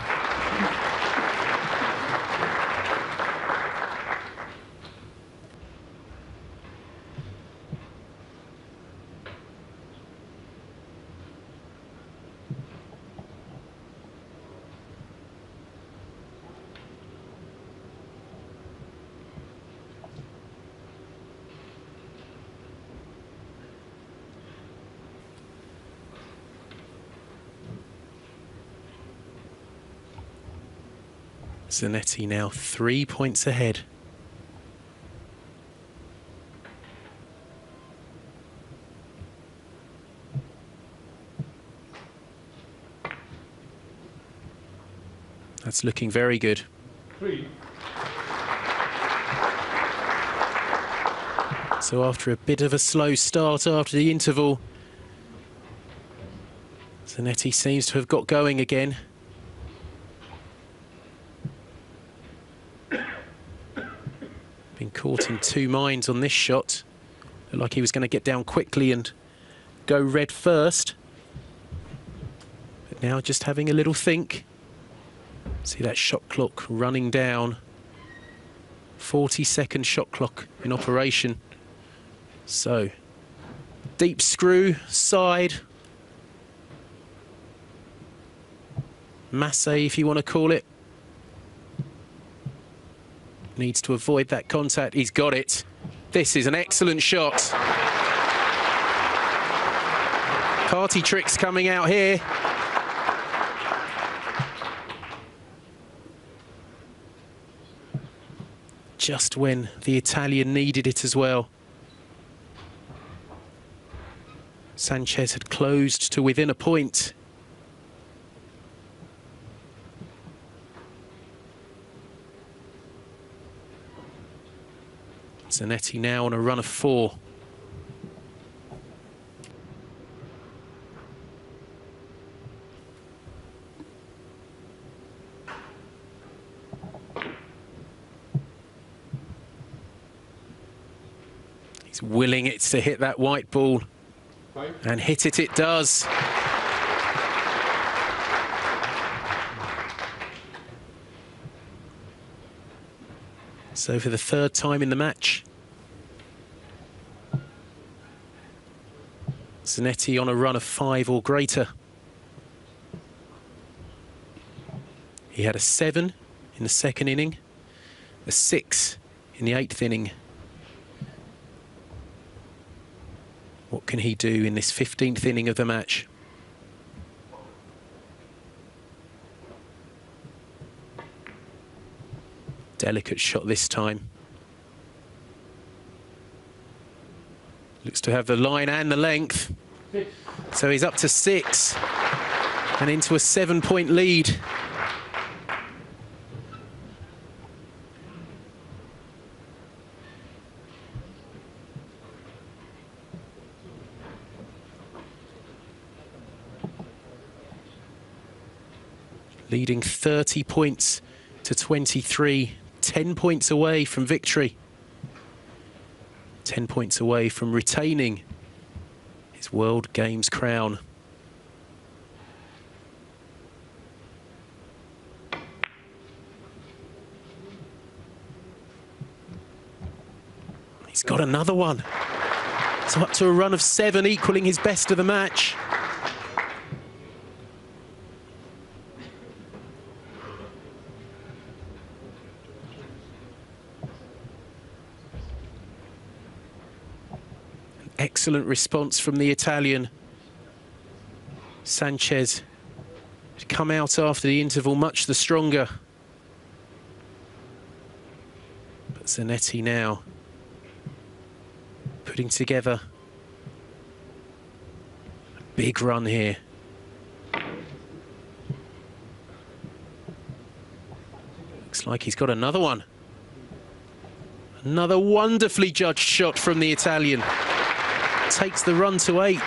Zanetti now 3 points ahead. That's looking very good. 3. So after a bit of a slow start after the interval, Zanetti seems to have got going again. Been caught in 2 minds on this shot. Looked like he was going to get down quickly and go red first. But now just having a little think. See that shot clock running down. 40-second shot clock in operation. So, deep screw, side. Masse, if you want to call it. Needs to avoid that contact. He's got it. This is an excellent shot. Party tricks coming out here. Just when the Italian needed it as well. Sanchez had closed to within a point. Zanetti now on a run of 4. He's willing it to hit that white ball. 5. And hit it, it does. So for the 3rd time in the match, Zanetti on a run of 5 or greater. He had a 7 in the second inning, a 6 in the 8th inning. What can he do in this 15th inning of the match? Delicate shot this time. Looks to have the line and the length. So he's up to 6 and into a 7-point lead. Leading 30 points to 23, 10 points away from victory. 10 points away from retaining his World Games crown. He's got another one. So up to a run of 7, equaling his best of the match. Excellent response from the Italian. Sanchez had come out after the interval much the stronger. But Zanetti now putting together a big run here. Looks like he's got another one. Another wonderfully judged shot from the Italian. Takes the run to 8.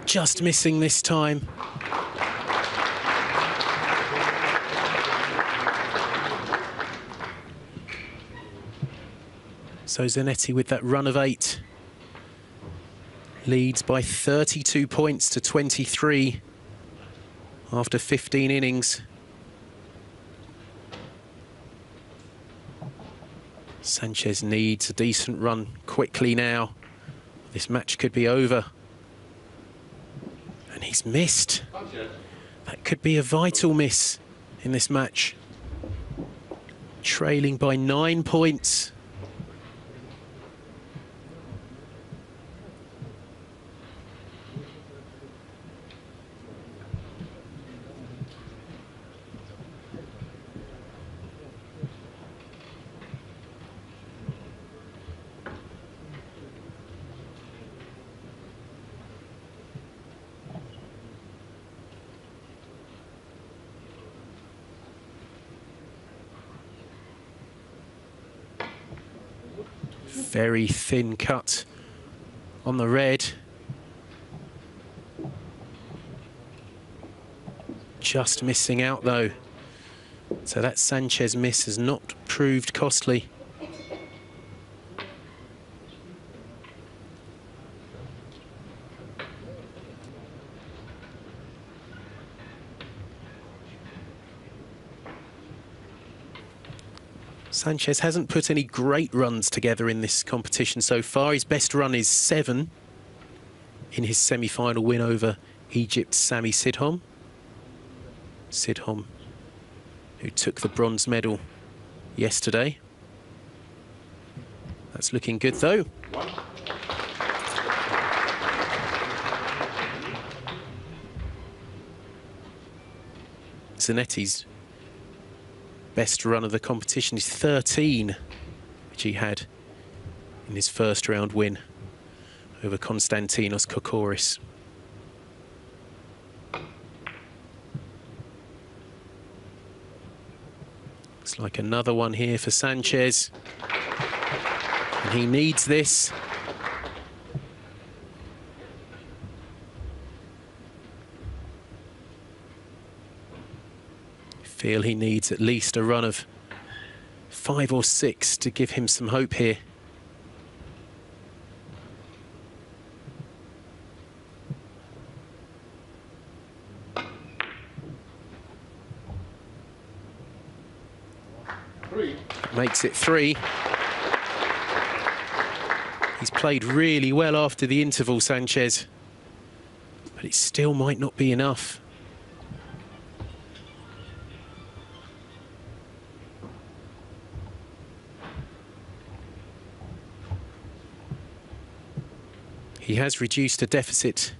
Just missing this time. So Zanetti with that run of 8 leads by 32 points to 23 after 15 innings. Sanchez needs a decent run quickly now. This match could be over. And he's missed. That could be a vital miss in this match. Trailing by 9 points. Very thin cut on the red. Just missing out though. So that Sanchez miss has not proved costly. Sanchez hasn't put any great runs together in this competition so far. His best run is 7 in his semi-final win over Egypt's Sami Sidhom. Sidhom, who took the bronze medal yesterday. That's looking good though. Zanetti's best run of the competition is 13, which he had in his first round win over Konstantinos Kokoris. Looks like another one here for Sanchez. And he needs this. Feel he needs at least a run of 5 or 6 to give him some hope here. Makes it 3. He's played really well after the interval, Sanchez, but it still might not be enough. He has reduced a deficit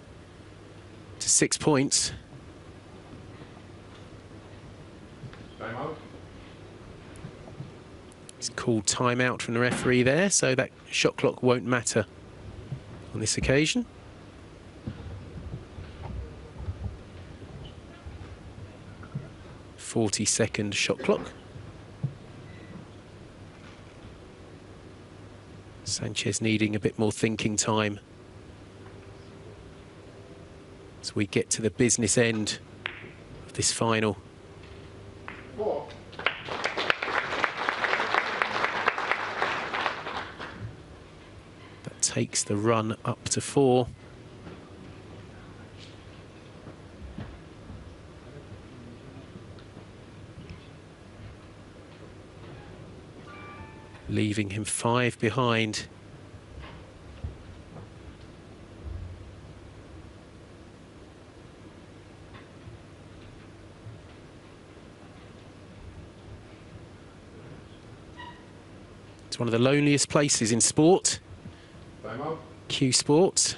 to 6 points. Time out. He's called timeout from the referee there, so that shot clock won't matter on this occasion. .40-second shot clock. Sanchez needing a bit more thinking time as we get to the business end of this final. 4. That takes the run up to 4. Leaving him 5 behind. It's one of the loneliest places in sport. Time out. Q Sports.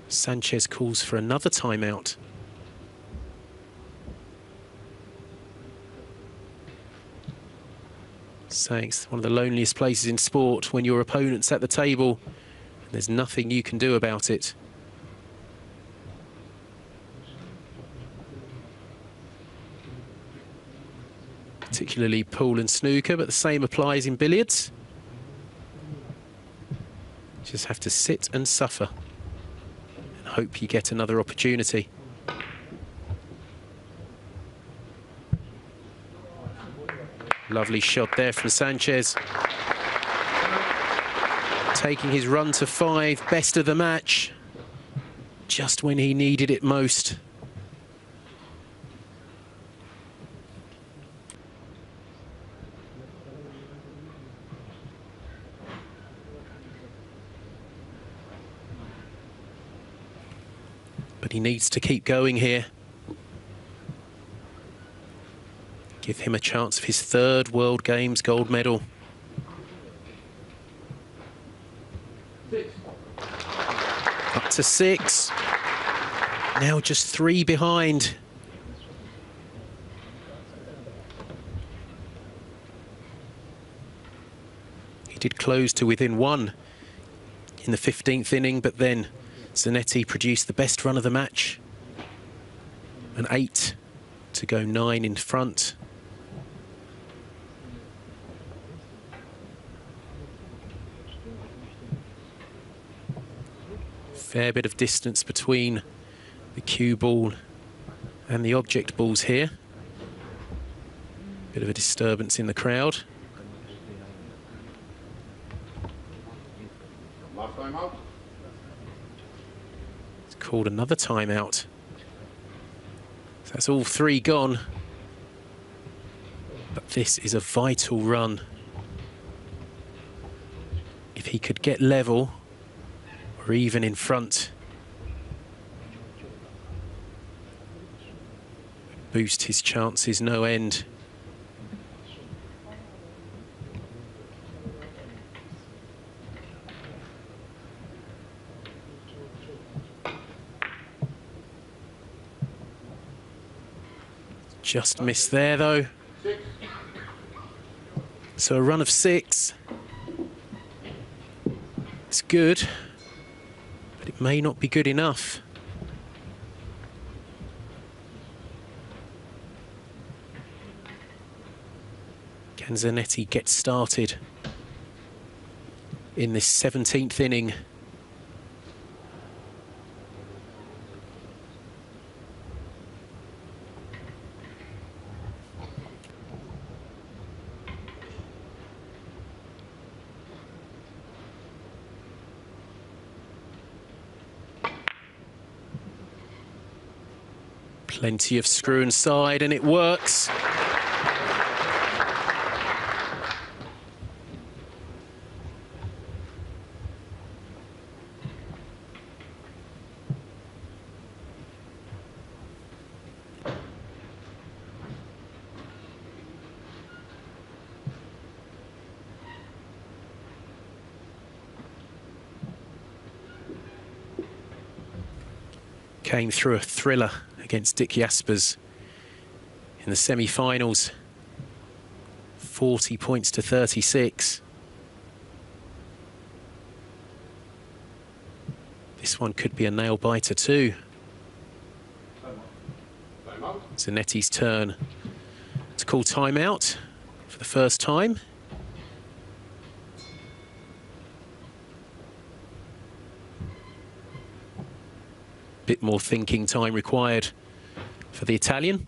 Sanchez calls for another timeout. Saying it's one of the loneliest places in sport when your opponent's at the table and there's nothing you can do about it. Particularly pool and snooker, but the same applies in billiards. Just have to sit and suffer and hope you get another opportunity. Lovely shot there from Sanchez. Taking his run to 5, best of the match, just when he needed it most. But he needs to keep going here. Give him a chance of his 3rd World Games gold medal. 6. Up to 6. Now just 3 behind. He did close to within 1 in the 15th inning, but then Zanetti produced the best run of the match. An 8 to go 9 in front. Fair bit of distance between the cue ball and the object balls here. Bit of a disturbance in the crowd. Last time out. It's called another timeout. So that's all 3 gone. But this is a vital run. If he could get level, or even in front, boost his chances no end. Just missed there though. 6. So a run of 6. It's good, but it may not be good enough. Can Zanetti get started in this 17th inning? Plenty of screw inside, and it works. Came through a thriller against Dick Jaspers in the semi-finals. 40 points to 36. This one could be a nail-biter too. Zanetti's turn to call timeout for the first time. Bit more thinking time required for the Italian.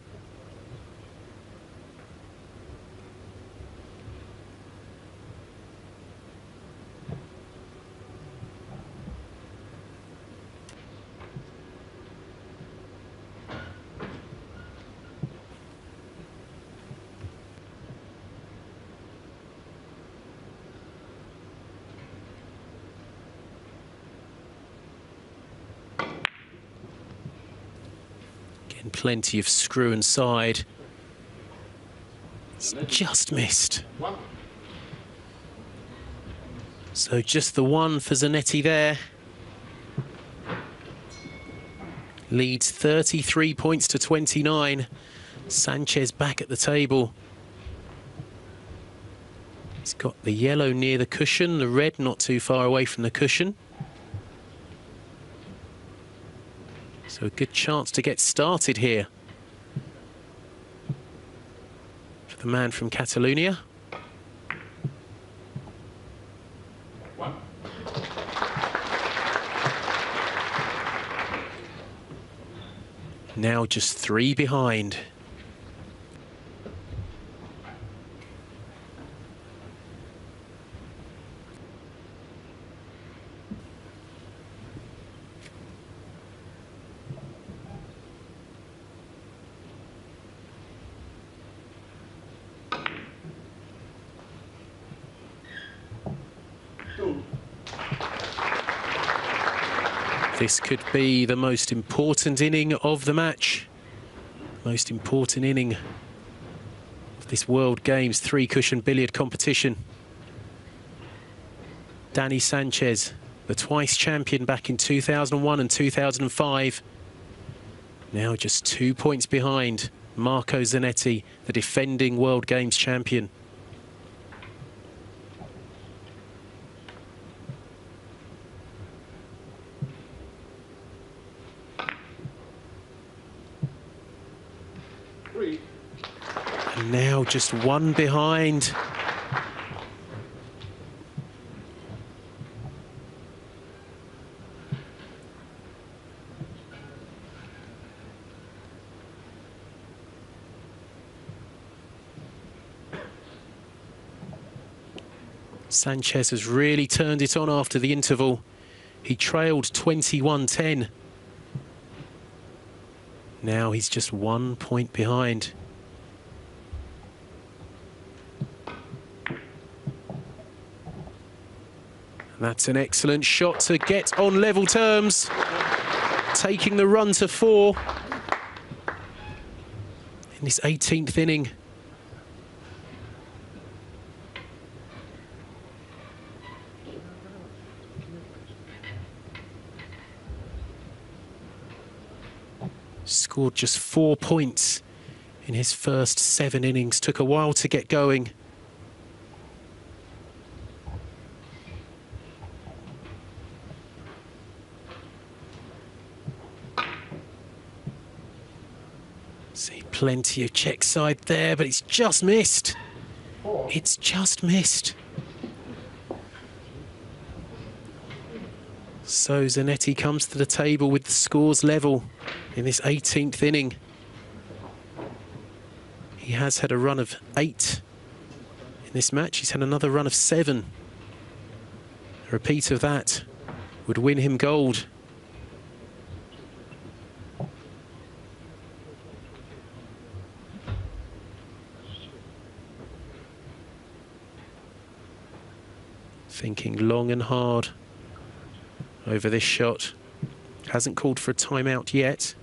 Plenty of screw inside. It's just missed. So just the one for Zanetti there. Leads 33 points to 29. Sanchez back at the table. He's got the yellow near the cushion, the red not too far away from the cushion. So a good chance to get started here for the man from Catalonia. Now just 3 behind. This could be the most important inning of the match. Most important inning of this World Games 3-cushion billiard competition. Danny Sanchez, the twice champion back in 2001 and 2005. Now just 2 points behind Marco Zanetti, the defending World Games champion. And now just 1 behind. Sanchez has really turned it on after the interval. He trailed 21-10. Now he's just 1 point behind. That's an excellent shot to get on level terms. Taking the run to 4 in this 18th inning. Scored just 4 points in his first 7 innings. Took a while to get going. See plenty of check side there, but it's just missed. 4. It's just missed. So Zanetti comes to the table with the scores level in this 18th inning. He has had a run of 8 in this match. He's had another run of 7. A repeat of that would win him gold. Thinking long and hard over this shot. Hasn't called for a timeout yet.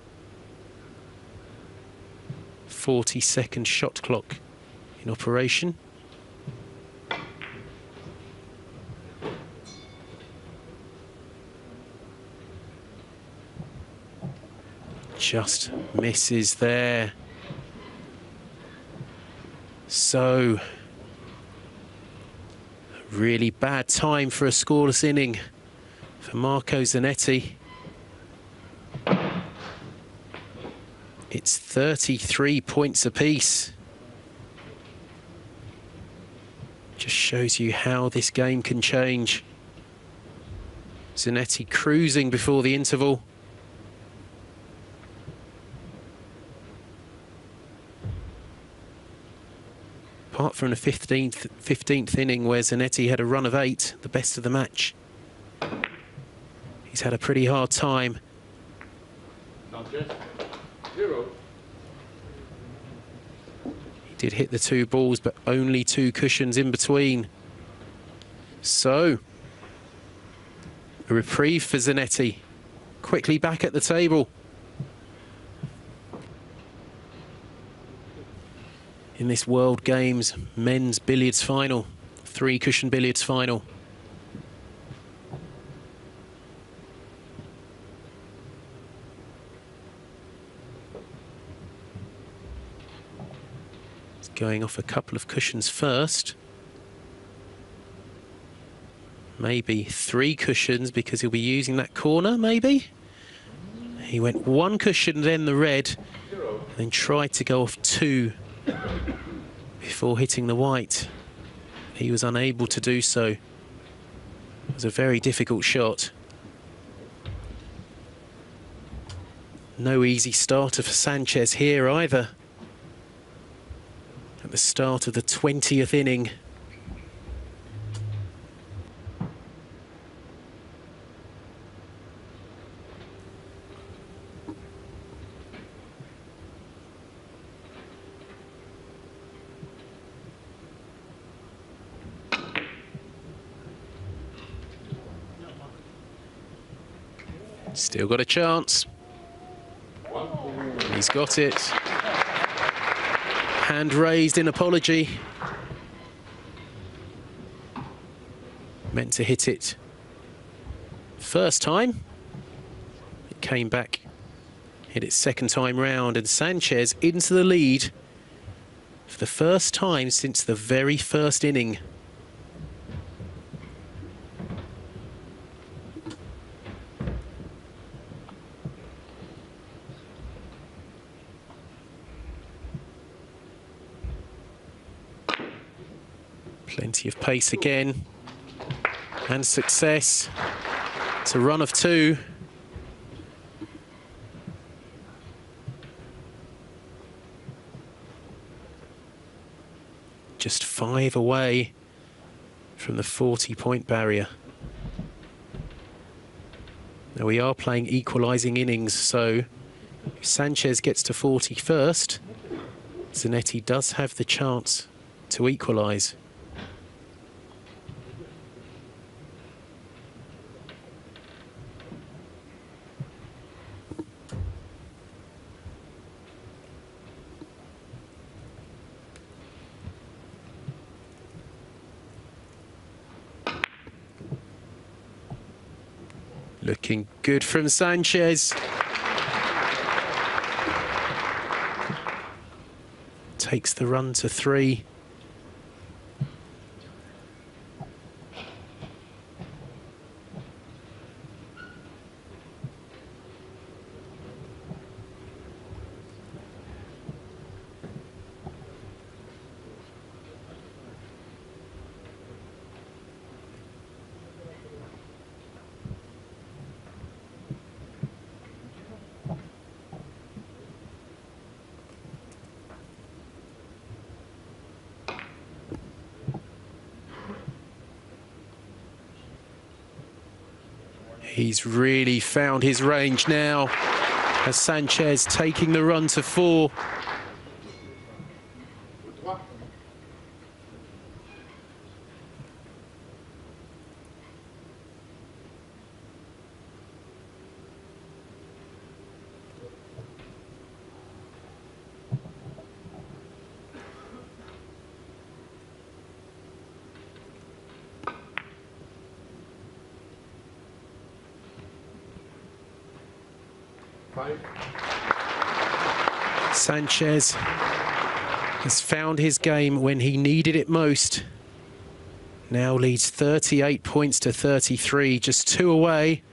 40-second shot clock in operation. Just misses there. So, really bad time for a scoreless inning for Marco Zanetti. It's 33 points apiece. Just shows you how this game can change. Zanetti cruising before the interval. Apart from the 15th inning where Zanetti had a run of 8, the best of the match, he's had a pretty hard time. Sanchez, 0. He did hit the 2 balls, but only 2 cushions in between. So, a reprieve for Zanetti. Quickly back at the table. In this World Games men's billiards final, 3-cushion billiards final. It's going off a couple of cushions first. Maybe 3 cushions because he'll be using that corner, maybe? He went 1 cushion, then the red, and then tried to go off 2 before hitting the white. He was unable to do so. It was a very difficult shot. No easy starter for Sanchez here either. At the start of the 20th inning. Still got a chance. He's got it. Hand raised in apology. Meant to hit it first time. It came back, hit it second time round, and Sanchez into the lead for the first time since the very first inning. Plenty of pace again, and success. It's a run of 2. Just 5 away from the 40-point barrier. Now we are playing equalising innings, so if Sanchez gets to 40 first, Zanetti does have the chance to equalise. Looking good from Sanchez. Takes the run to 3. He's really found his range now as Sanchez taking the run to 4. Sanchez has found his game when he needed it most. Now leads 38 points to 33, just 2 away.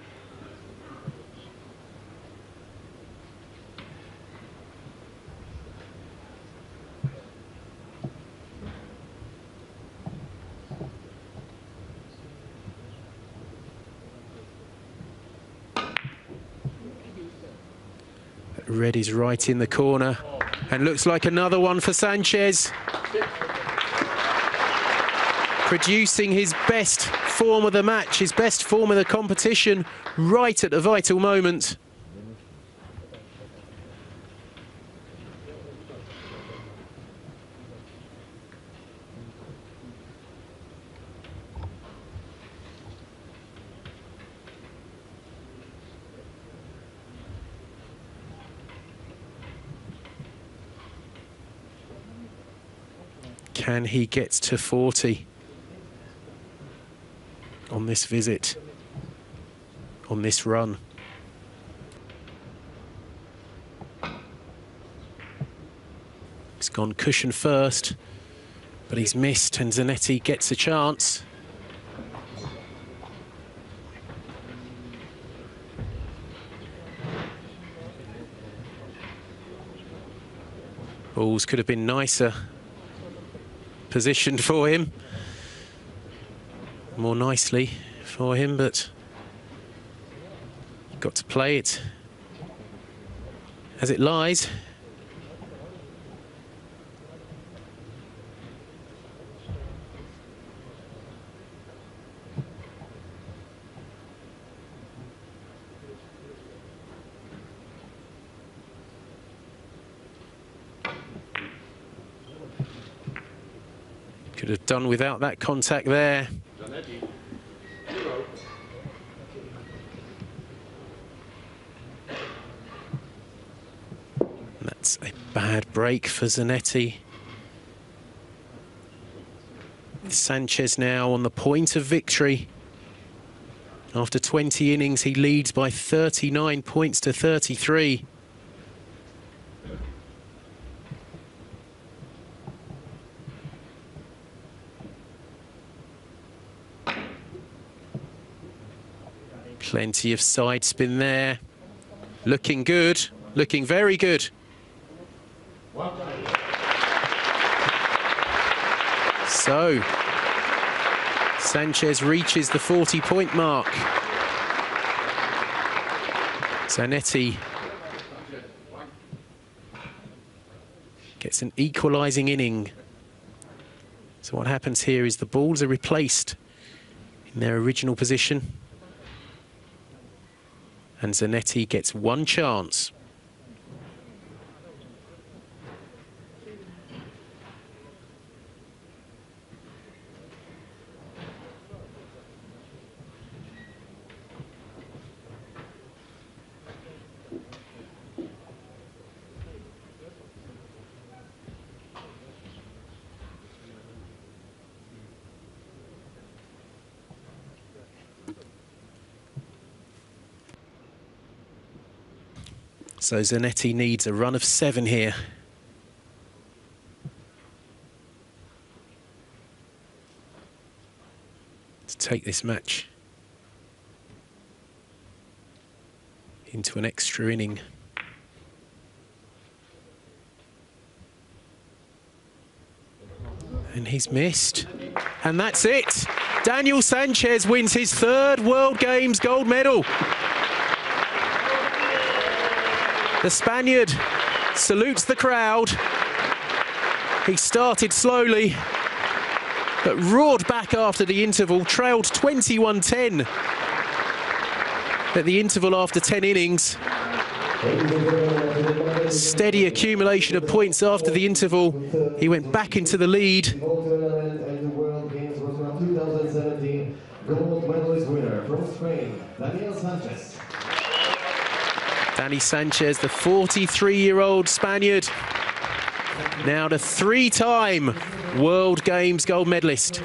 Red is right in the corner, and looks like another one for Sanchez. Producing his best form of the match, his best form of the competition, right at the vital moment. Can he get to 40 on this visit, on this run? He's gone cushion first, but he's missed, and Zanetti gets a chance. Balls could have been nicer positioned for him, more nicely for him, but you've got to play it as it lies. Could have done without that contact there. Zanetti, 0. That's a bad break for Zanetti. Sanchez now on the point of victory. After 20 innings, he leads by 39 points to 33. Plenty of side spin there. Looking good, looking very good. So, Sanchez reaches the 40-point mark. Zanetti gets an equalising inning. So what happens here is the balls are replaced in their original position, and Zanetti gets one chance. So Zanetti needs a run of 7 here. To take this match into an extra inning. And he's missed. And that's it. Daniel Sanchez wins his 3rd World Games gold medal. The Spaniard salutes the crowd. He started slowly, but roared back after the interval, trailed 21-10. at the interval after 10 innings. Steady accumulation of points after the interval. He went back into the lead. Gold medalist winner from Spain, Sanchez. Danny Sanchez, the 43-year-old Spaniard, now the 3-time World Games gold medalist.